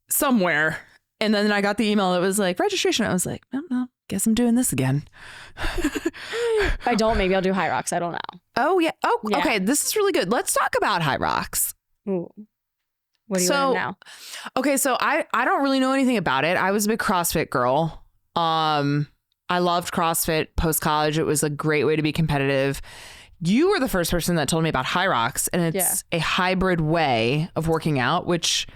somewhere. And then I got the email that was like, registration. I was like, no, guess I'm doing this again. If I don't, maybe I'll do High Rocks. I don't know. Oh, yeah. Oh, yeah. Okay. This is really good. Let's talk about High Rocks. Ooh. What do you want now? Okay. So I don't really know anything about it. I was a big CrossFit girl. I loved CrossFit post-college. It was a great way to be competitive. You were the first person that told me about High Rocks, and it's a hybrid way of working out, which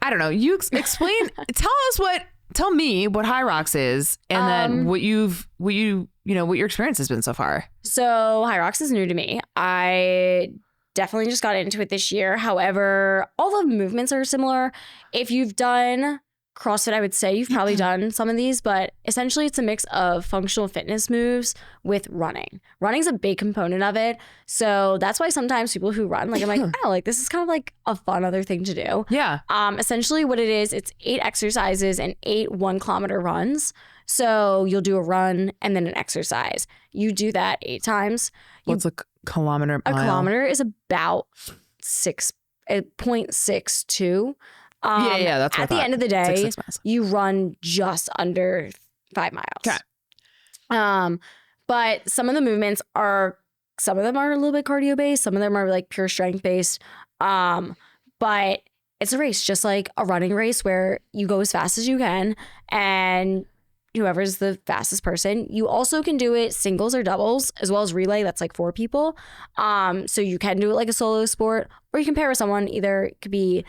I don't know. You explain, tell me what High Rocks is, and then what your experience has been so far. So High Rocks is new to me. I definitely just got into it this year. However, all the movements are similar. If you've done CrossFit, I would say you've probably done some of these, but essentially it's a mix of functional fitness moves with running. Running's a big component of it. So that's why sometimes people who run, like I'm like, oh, like this is kind of like a fun other thing to do. Yeah. Essentially what it is, it's 8 exercises and 8 1-kilometer runs. So you'll do a run and then an exercise. You do that 8 times. What's a kilometer? A kilometer is about 0.62. Yeah, that's what at the end of the day, you run just under 5 miles. Okay. But some of the movements are a little bit cardio based. Some of them are like pure strength based. But it's a race, just like a running race where you go as fast as you can, and whoever's the fastest person. You also can do it singles or doubles, as well as relay. That's like 4 people. So you can do it like a solo sport, or you can pair with someone. Either it could be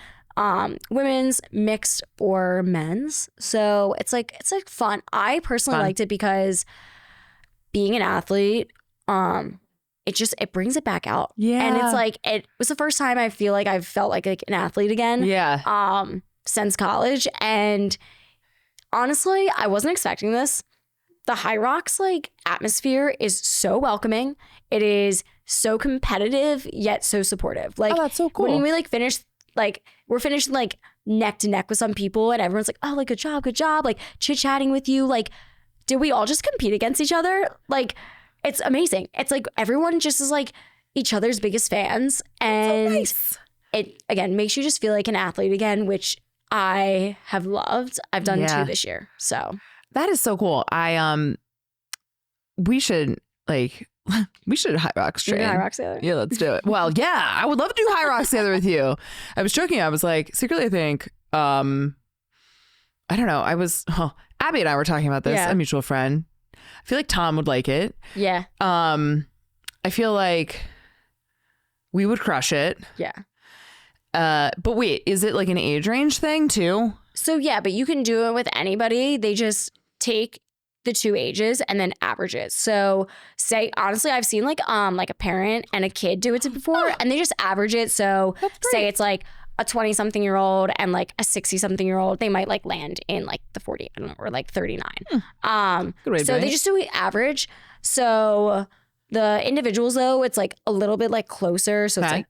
women's, mixed, or men's. So it's like fun. I personally liked it because being an athlete, it brings it back out. Yeah. And it's like, it was the first time I feel like I've felt like an athlete again. Yeah. Since college. And honestly, I wasn't expecting this. The High Rocks like atmosphere is so welcoming. It is so competitive, yet so supportive. Like, oh, that's so cool. When we like finish, like we're finishing like neck to neck with some people, and everyone's like, oh, like good job, like chit-chatting with you. Like, did we all just compete against each other? Like, it's amazing. It's like everyone just is like each other's biggest fans. And so nice. It again makes you just feel like an athlete again, which I have loved. I've done 2 this year. So that is so cool. We should High Rocks train. High Rocks together. Yeah, let's do it. Well, yeah, I would love to do High Rocks together with you. I was joking. I was like, secretly, I think, I don't know. Abby and I were talking about this, a mutual friend. I feel like Tom would like it. Yeah. I feel like we would crush it. Yeah. But wait, is it like an age range thing too? So yeah, but you can do it with anybody. They just take the 2 ages and then average it. So say, honestly, I've seen like a parent and a kid do it before, and they just average it. So say it's like a 20-something-year-old and like a 60-something-year-old, they might like land in like the 40, I don't know, or like 39. So they just do it average. So the individuals though, it's like a little bit like closer. So it's like,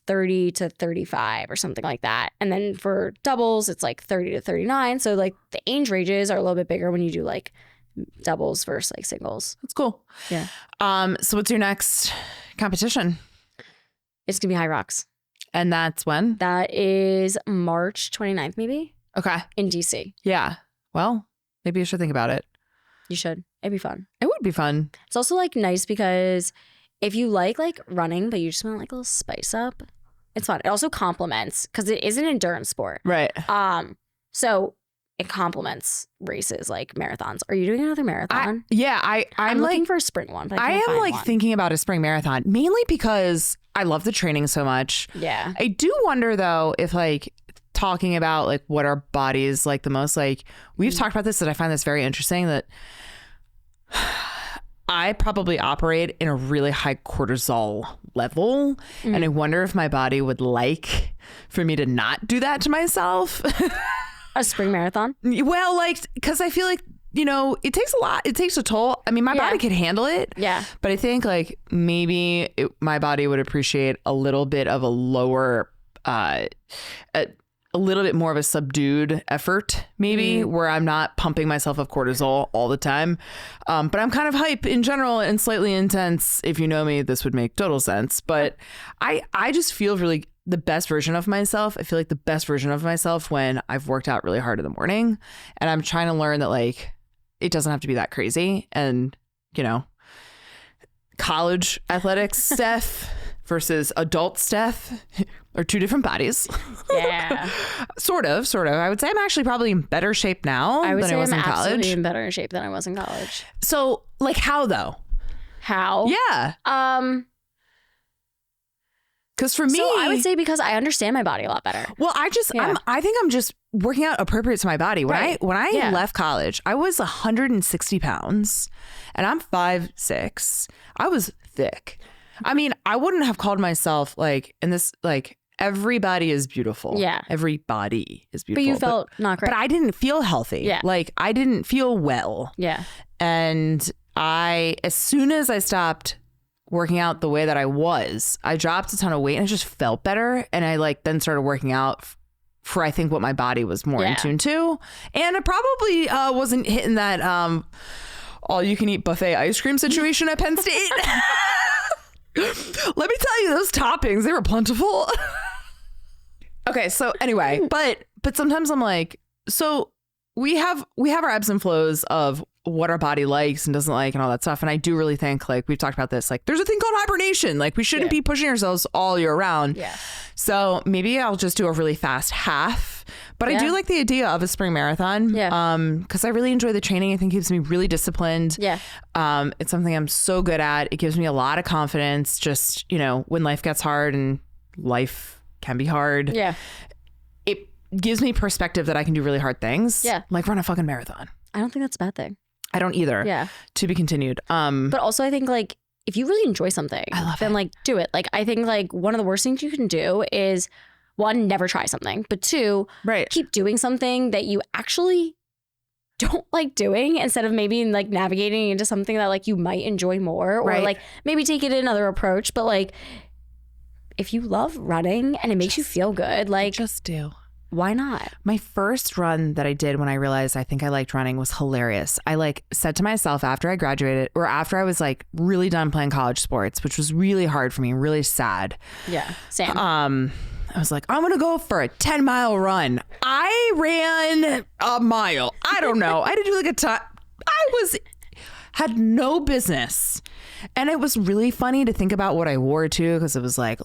30 to 35 or something like that. And then for doubles, it's like 30 to 39. So like the age ranges are a little bit bigger when you do like doubles versus like singles. That's cool. Yeah. So what's your next competition? It's gonna be High Rocks. And that's when? That is March 29th, maybe. Okay. In DC. Yeah. Well, maybe you should think about it. You should. It'd be fun. It would be fun. It's also like nice because if you like running, but you just want like a little spice up, it's fun. It also complements because it is an endurance sport. Right. So it complements races like marathons. Are you doing another marathon? I'm looking like, for a sprint one. But I am find like one. thinking about a spring marathon, mainly because I love the training so much. Yeah. I do wonder though if like talking about like what our bodies like the most, like we've talked about this, that I find this very interesting, that I probably operate in a really high cortisol level. And I wonder if my body would like for me to not do that to myself. A spring marathon? Well, like, because I feel like, you know, it takes a lot. It takes a toll. I mean, my body could handle it. Yeah. But I think like maybe my body would appreciate a little bit of a lower, a little bit more of a subdued effort, maybe, where I'm not pumping myself of cortisol all the time. But I'm kind of hype in general and slightly intense. If you know me, this would make total sense. But I just feel really the best version of myself. I feel like the best version of myself when I've worked out really hard in the morning, and I'm trying to learn that like it doesn't have to be that crazy. And, you know, college athletics Steph versus adult Steph are two different bodies. Yeah. Sort of. I would say I'm actually probably in better shape now than I was in college. Absolutely in better shape than I was in college. So like how though? How? Yeah. Because for me, so I would say because I understand my body a lot better. Well, I think I'm just working out appropriate to my body. When I left college, I was 160 pounds and I'm 5'6". I was thick. I mean, I wouldn't have called myself like, in this, like, everybody is beautiful. Yeah. Everybody is beautiful. But you felt not great. But I didn't feel healthy. Yeah. Like, I didn't feel well. Yeah. And as soon as I stopped working out the way that I was, I dropped a ton of weight and I just felt better. And I like then started working out for I think what my body was more in tune to. And it probably wasn't hitting that all you can eat buffet ice cream situation at Penn State. Let me tell you, those toppings, they were plentiful. Okay, so anyway, but sometimes I'm like, so we have our ebbs and flows of what our body likes and doesn't like and all that stuff. And I do really think, like, we've talked about this, like, there's a thing called hibernation. Like, we shouldn't be pushing ourselves all year round. Yeah. So maybe I'll just do a really fast half. But I do like the idea of a spring marathon. Yeah. Because I really enjoy the training. I think it keeps me really disciplined. Yeah. It's something I'm so good at. It gives me a lot of confidence. Just, you know, when life gets hard, and life can be hard. Yeah. It gives me perspective that I can do really hard things. Yeah. Like run a fucking marathon. I don't think that's a bad thing. I don't either. Yeah. To be continued. But also I think like if you really enjoy something, then like do it. Like I think like one of the worst things you can do is, one, never try something, but two, keep doing something that you actually don't like doing instead of maybe like navigating into something that like you might enjoy more, or like maybe take it another approach. But like if you love running and it makes you feel good, like just do. Why not? My first run that I did when I realized I think I liked running was hilarious. I like said to myself after I graduated, or after I was like really done playing college sports, which was really hard for me, really sad. Yeah, same. I was like, I'm going to go for a 10-mile run. I ran a mile. I don't know. I didn't do like a ton. Had no business. And it was really funny to think about what I wore too, because it was like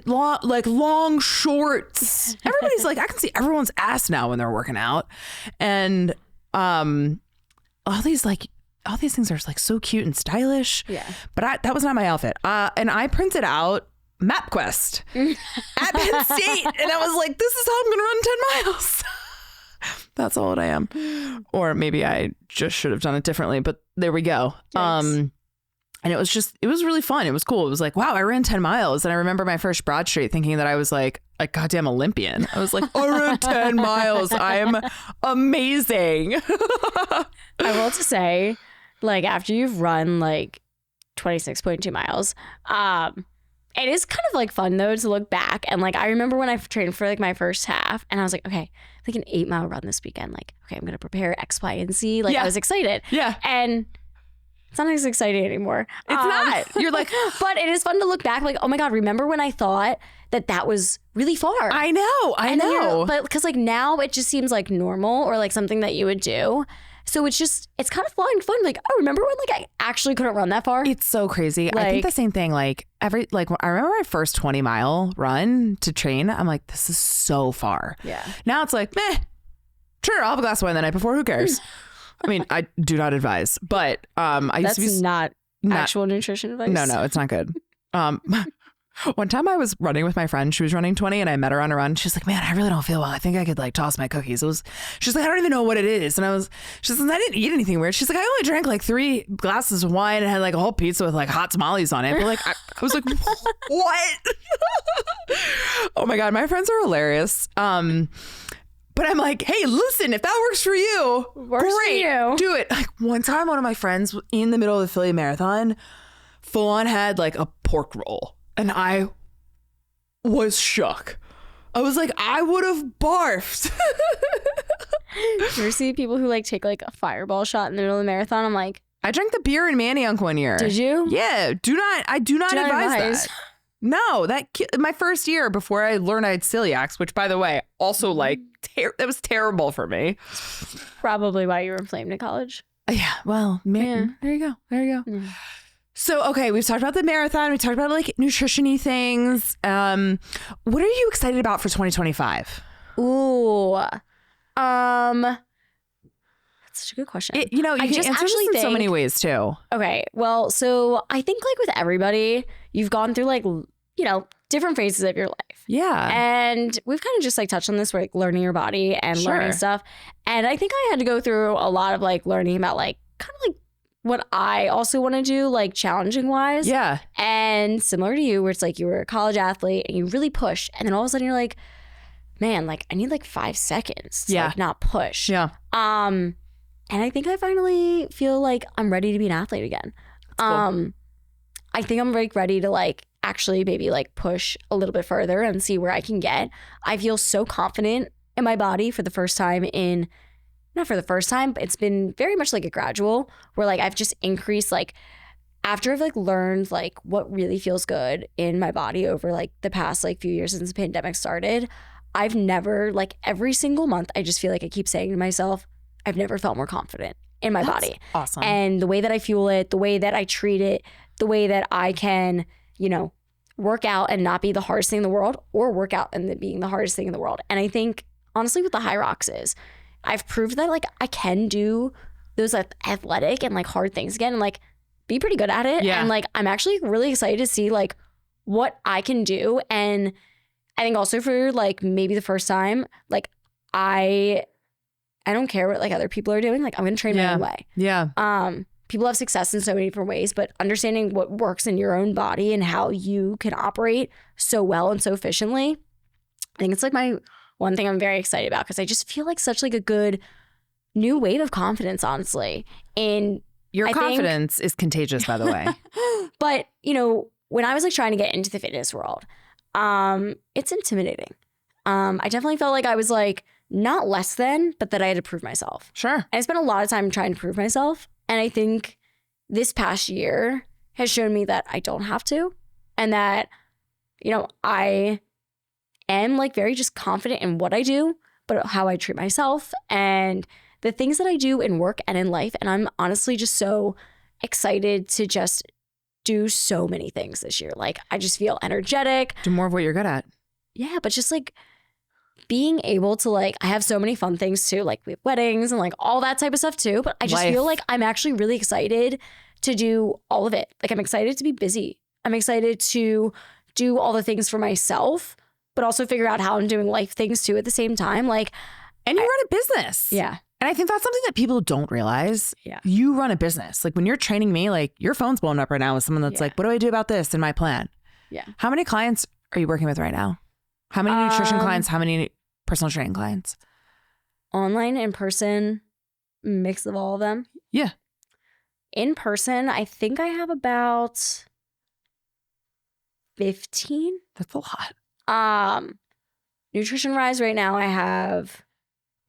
long shorts. Everybody's like, I can see everyone's ass now when they're working out. And all these things are like so cute and stylish. Yeah. But that was not my outfit. And I printed out MapQuest at Penn State. And I was like, this is how I'm going to run 10 miles. That's how old I am. Or maybe I just should have done it differently, but there we go. And it was really fun. It was cool. It was like, wow, I ran 10 miles. And I remember my first Broad Street thinking that I was like a goddamn Olympian. I was like, I ran 10 miles. I am amazing. I will to say, like, after you've run like 26.2 miles, it is kind of like fun though to look back. And like, I remember when I trained for like my first half and I was like, okay, like an 8-mile run this weekend. Like, okay, I'm going to prepare X, Y, and Z. Like I was excited. Yeah. And it's not as exciting anymore. It's not. You're like, but it is fun to look back like, oh my God, remember when I thought that was really far? I know. But because like now it just seems like normal or like something that you would do. So it's kind of fun. Like, oh, remember when like I actually couldn't run that far? It's so crazy. Like, I think the same thing. Like I remember my first 20-mile run to train. I'm like, this is so far. Yeah. Now it's like, meh, sure, I'll have a glass of wine the night before. Who cares? I mean, I do not advise, but I used to be not actual nutrition advice. No, it's not good. One time I was running with my friend. She was running 20 and I met her on a run. She's like, man, I really don't feel well. I think I could like toss my cookies. She's like, I don't even know what it is. And she's like, I didn't eat anything weird. She's like, I only drank like 3 glasses of wine and had like a whole pizza with like hot tamales on it. But like, I was like, what? Oh my God. My friends are hilarious. But I'm like, hey, listen, if that works for you, works great, for you. Do it. Like one time, one of my friends in the middle of the Philly Marathon full on had like a pork roll. And I was shook. I was like, I would have barfed. You ever see people who like take like a fireball shot in the middle of the marathon? I'm like, I drank the beer in Manioc one year. Did you? Yeah. I do not advise that. No, my first year before I learned I had celiacs, which by the way, also like that was terrible for me. Probably why you were inflamed in college. Yeah. Well, man, there you go. Yeah. So, okay, we've talked about the marathon. We talked about like nutrition-y things. What are you excited about for 2025? Ooh, that's such a good question. You can answer this in so many ways too. Okay, well, so I think like with everybody, you've gone through like, different phases of your life. Yeah. And we've kind of just like touched on this, like learning your body and learning stuff. And I think I had to go through a lot of like learning about like kind of like what I also want to do, like challenging wise. Yeah. And similar to you, where it's like you were a college athlete and you really push. And then all of a sudden you're like, man, like I need like 5 seconds to like not push. Yeah. And I think I finally feel like I'm ready to be an athlete again. Cool. I think I'm like ready to like actually maybe like push a little bit further and see where I can get. I feel so confident in my body for the first time not for the first time, but it's been very much like a gradual where like I've just increased like after I've like learned like what really feels good in my body over like the past like few years since the pandemic started. I've never like every single month, I just feel like I keep saying to myself, I've never felt more confident in my body. Awesome. And the way that I fuel it, the way that I treat it, the way that I can, work out and not be the hardest thing in the world or work out and being the hardest thing in the world. And I think honestly with the high rocks I've proved that like I can do those like, athletic and like hard things again and like be pretty good at it. Yeah. And like I'm actually really excited to see like what I can do. And I think also for like maybe the first time, like I don't care what like other people are doing. Like I'm gonna train my own way. Yeah. People have success in so many different ways, but understanding what works in your own body and how you can operate so well and so efficiently, I think it's like my one thing I'm very excited about because I just feel like such like a good new wave of confidence, honestly. And your confidence is contagious, by the way. But, when I was like trying to get into the fitness world, it's intimidating. I definitely felt like I was like not less than, but that I had to prove myself. Sure. And I spent a lot of time trying to prove myself. And I think this past year has shown me that I don't have to and that, I am like very just confident in what I do, but how I treat myself and the things that I do in work and in life. And I'm honestly just so excited to just do so many things this year. Like I just feel energetic. Do more of what you're good at. Yeah, but just like being able to like, I have so many fun things too, like we have weddings and like all that type of stuff too. But I just feel like I'm actually really excited to do all of it. Like I'm excited to be busy. I'm excited to do all the things for myself, but also figure out how I'm doing life things too at the same time. Like, and you run a business. Yeah. And I think that's something that people don't realize. Yeah. You run a business. Like when you're training me, like your phone's blown up right now with someone that's like, what do I do about this in my plan? Yeah. How many clients are you working with right now? How many nutrition clients? How many personal training clients? Online, in person, mix of all of them. Yeah. In person, I think I have about 15. That's a lot. Nutrition Rise right now I have,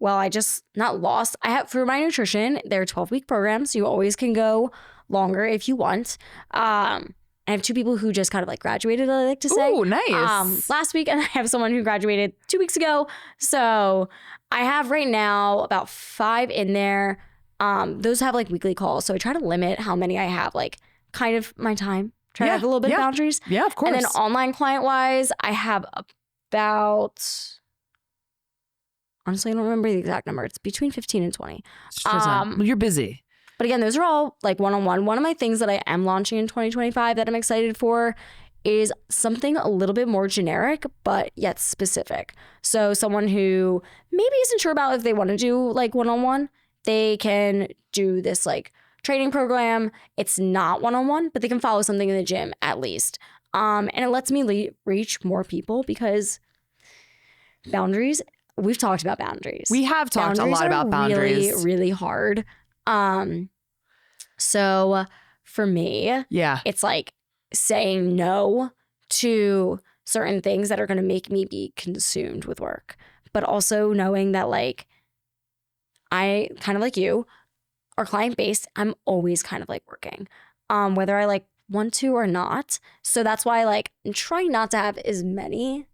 I just not lost. I have for my nutrition, they're 12-week programs. You always can go longer if you want. I have 2 people who just kind of like graduated, I like to say. Oh, nice. Last week, and I have someone who graduated 2 weeks ago. So I have right now about 5 in there. Those have like weekly calls. So I try to limit how many I have, like kind of my time. Try to have a little bit of boundaries. Yeah, of course. And then online client wise, I have about, honestly, I don't remember the exact number. It's between 15 and 20. You're busy. But again, those are all like one-on-one. One of my things that I am launching in 2025 that I'm excited for is something a little bit more generic, but yet specific. So someone who maybe isn't sure about if they want to do like one-on-one, they can do this like training program. It's not one-on-one, but they can follow something in the gym at least. And it lets me reach more people because boundaries, we've talked about boundaries. We have talked a lot about boundaries. Really, really hard. So for me, it's like saying no to certain things that are going to make me be consumed with work, but also knowing that like I kind of like you are client based. I'm always kind of like working, whether I like want to or not. So that's why like I'm trying not to have as many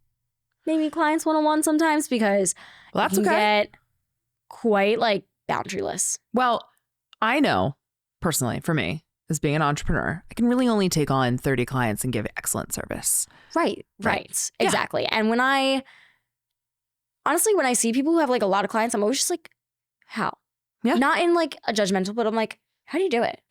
maybe clients one-on-one sometimes because that's you can get quite like boundaryless. Well, I know personally for me as being an entrepreneur, I can really only take on 30 clients and give excellent service. Right. Exactly. And when I see people who have like a lot of clients, I'm always just like, how? Yeah. Not in like a judgmental, but I'm like, how do you do it?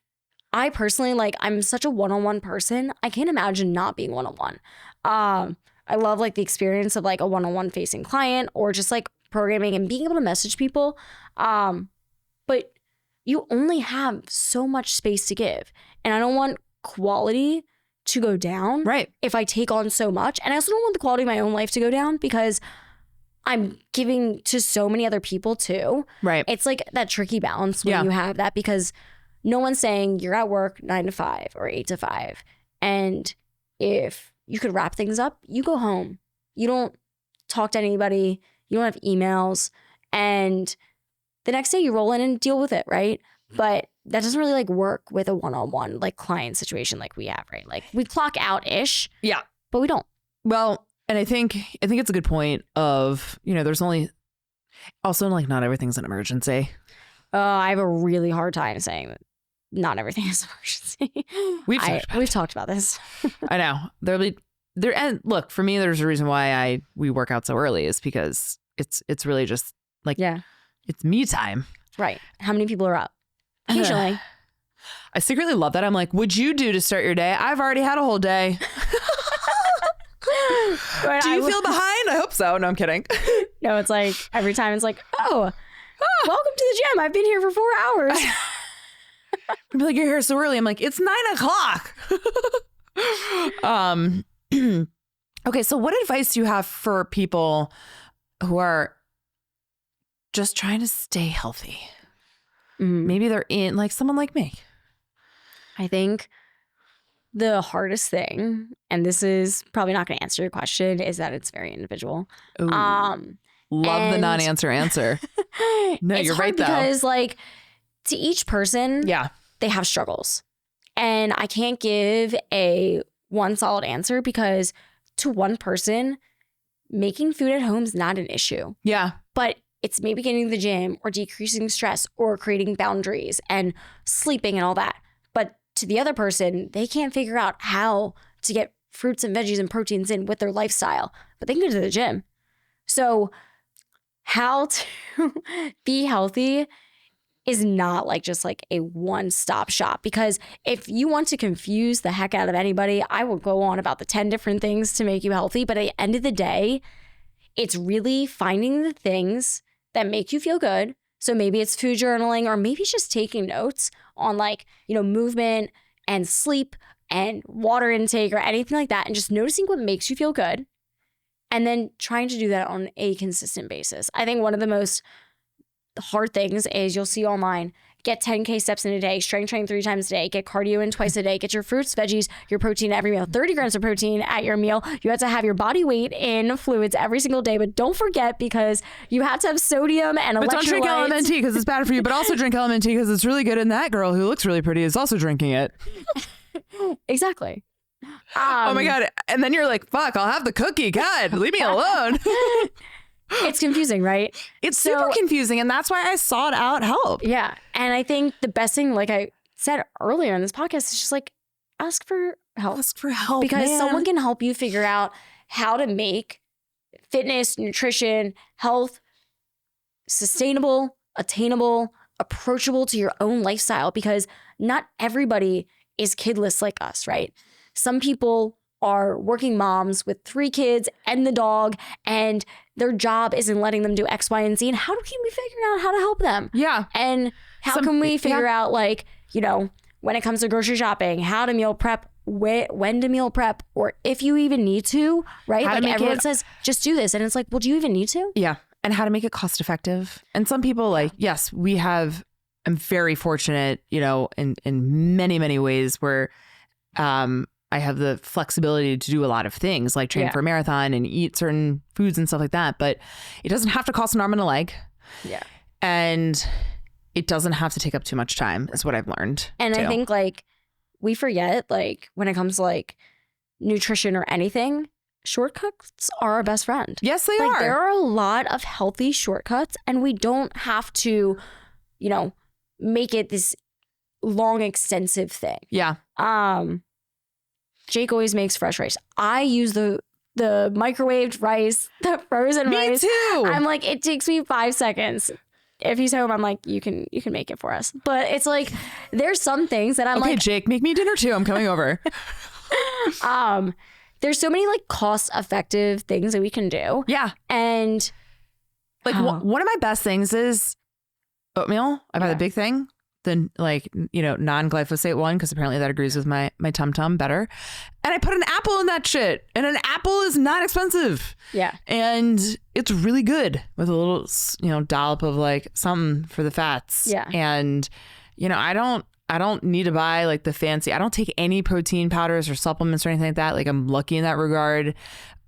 I personally like, I'm such a one-on-one person. I can't imagine not being one-on-one. I love like the experience of like a one-on-one facing client or just like programming and being able to message people. But you only have so much space to give. And I don't want quality to go down if I take on so much. And I also don't want the quality of my own life to go down because I'm giving to so many other people too. Right. It's like that tricky balance when you have that because no one's saying you're at work 9 to 5 or 8 to 5. And if you could wrap things up, you go home. You don't talk to anybody. You don't have emails. And the next day you roll in and deal with it, right? But that doesn't really like work with a one-on-one like client situation like we have, right? Like we clock out-ish. Yeah. But we don't. Well, and I think it's a good point of, there's only also like not everything's an emergency. I have a really hard time saying that not everything is an emergency. We've talked about this. I know. And look, for me, there's a reason why we work out so early is because it's really just like, it's me time. Right. How many people are up? Occasionally. I secretly love that. I'm like, what'd you do to start your day? I've already had a whole day. Do you feel behind? I hope so. No, I'm kidding. No, it's like every time it's like, welcome to the gym. I've been here for 4 hours. I'd be like, you're here so early. I'm like, it's 9 o'clock. Okay, so what advice do you have for people who are just trying to stay healthy? Maybe they're in like someone like me. I think the hardest thing, and this is probably not going to answer your question, is that it's very individual. Love the non-answer answer. No, you're right though. Because like to each person, they have struggles. And I can't give a one solid answer because to one person, making food at home is not an issue. Yeah. But it's maybe getting to the gym or decreasing stress or creating boundaries and sleeping and all that. But to the other person, they can't figure out how to get fruits and veggies and proteins in with their lifestyle, but they can go to the gym. So how to be healthy is not like just like a one-stop shop, because if you want to confuse the heck out of anybody, I will go on about the 10 different things to make you healthy. But at the end of the day, it's really finding the things that make you feel good. So maybe it's food journaling, or maybe it's just taking notes on like, movement and sleep and water intake or anything like that, and just noticing what makes you feel good and then trying to do that on a consistent basis. I think one of the most hard things is you'll see online, get 10K steps in a day, strength train 3 times a day, get cardio in twice a day, get your fruits, veggies, your protein at every meal, 30 grams of protein at your meal. You have to have your body weight in fluids every single day, but don't forget, because you have to have sodium and electrolytes. But don't drink LMNT because it's bad for you, but also drink LMNT because it's really good, and that girl who looks really pretty is also drinking it. Exactly. Oh my God. And then you're like, fuck, I'll have the cookie. God, leave me alone. It's confusing, right? It's super confusing. And that's why I sought out help. Yeah. And I think the best thing, like I said earlier in this podcast, is just like ask for help. Ask for help. Because man. someone can help you figure out how to make fitness, nutrition, health sustainable, attainable, approachable to your own lifestyle, because not everybody is kidless like us, right? Some people are working moms with 3 kids and the dog, and their job isn't letting them do X, Y, and Z. And how can we figure out how to help them? Yeah. And how can we figure out, like, you know, when it comes to grocery shopping, how to meal prep, when to meal prep, or if you even need to, right? Like everyone says, just do this. And it's like, well, do you even need to? Yeah. And how to make it cost effective. And some people like, yes, I'm very fortunate, you know, in many, many ways where I have the flexibility to do a lot of things like train for a marathon and eat certain foods and stuff like that. But it doesn't have to cost an arm and a leg. Yeah. And it doesn't have to take up too much time is what I've learned. And I think like we forget, like when it comes to like nutrition or anything, shortcuts are our best friend. Yes, they like, are. There are a lot of healthy shortcuts, and we don't have to, you know, make it this long, extensive thing. Yeah. Jake always makes fresh rice. I use the microwaved rice, the frozen rice. Me too. I'm like, it takes me 5 seconds. If he's home, I'm like, you can make it for us. But it's like, there's some things that I'm like, okay, Jake, make me dinner too. I'm coming over. There's so many like cost effective things that we can do. Yeah. And like one of my best things is oatmeal. I buy the big thing. The like, you know, non-glyphosate one, because apparently that agrees with my tum-tum better. And I put an apple in that shit. And an apple is not expensive. Yeah. And it's really good with a little, you know, dollop of like something for the fats. Yeah. And, you know, I don't need to buy like the fancy, I don't take any protein powders or supplements or anything like that. Like I'm lucky in that regard.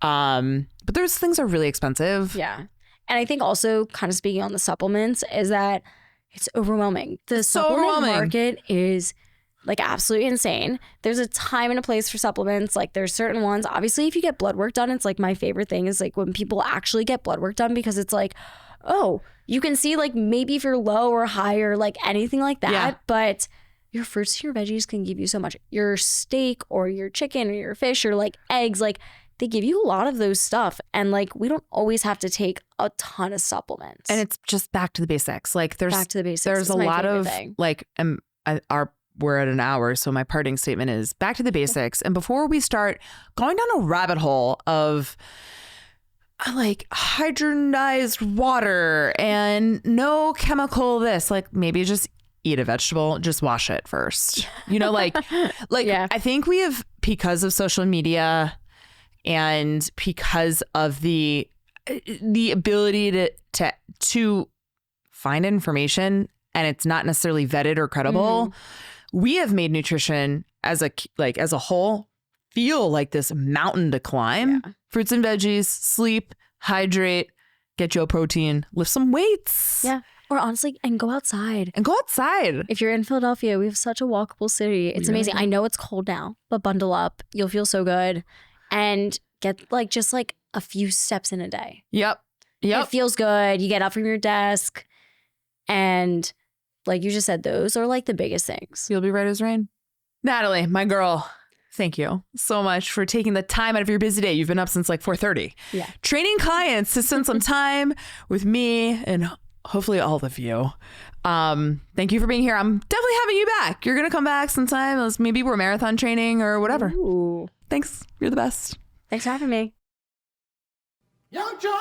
But those things are really expensive. Yeah. And I think also kind of speaking on the supplements is that it's overwhelming. The supplement market is like absolutely insane. There's a time and a place for supplements. Like there's certain ones. Obviously, if you get blood work done, it's like my favorite thing is like when people actually get blood work done, because it's like, oh, you can see like maybe if you're low or high or like anything like that. Yeah. But your fruits and your veggies can give you so much. Your steak or your chicken or your fish or like eggs, like they give you a lot of those stuff. And like, we don't always have to take a ton of supplements. And it's just back to the basics. Like there's back to the basics. There's a lot of like, we're at an hour. So my parting statement is back to the basics. And before we start going down a rabbit hole of like hydrogenized water and no chemical this, like maybe just eat a vegetable, just wash it first. You know, like yeah. I think we have, because of social media and because of the ability to find information and it's not necessarily vetted or credible, we have made nutrition as a whole feel like this mountain to climb. Yeah. Fruits and veggies, sleep, hydrate, get your protein, lift some weights. Yeah. Or honestly, and go outside. If you're in Philadelphia, we have such a walkable city. It's amazing. I know it's cold now, but bundle up. You'll feel so good. And get like just like a few steps in a day. Yep. It feels good. You get up from your desk. And like you just said, those are like the biggest things. You'll be right as rain. Natalie, my girl, thank you so much for taking the time out of your busy day. You've been up since like 4:30. Yeah. Training clients to spend some time with me and hopefully all of you. Thank you for being here. I'm definitely having you back. You're going to come back sometime. Maybe we're marathon training or whatever. Ooh. Thanks. You're the best. Thanks for having me. Young John.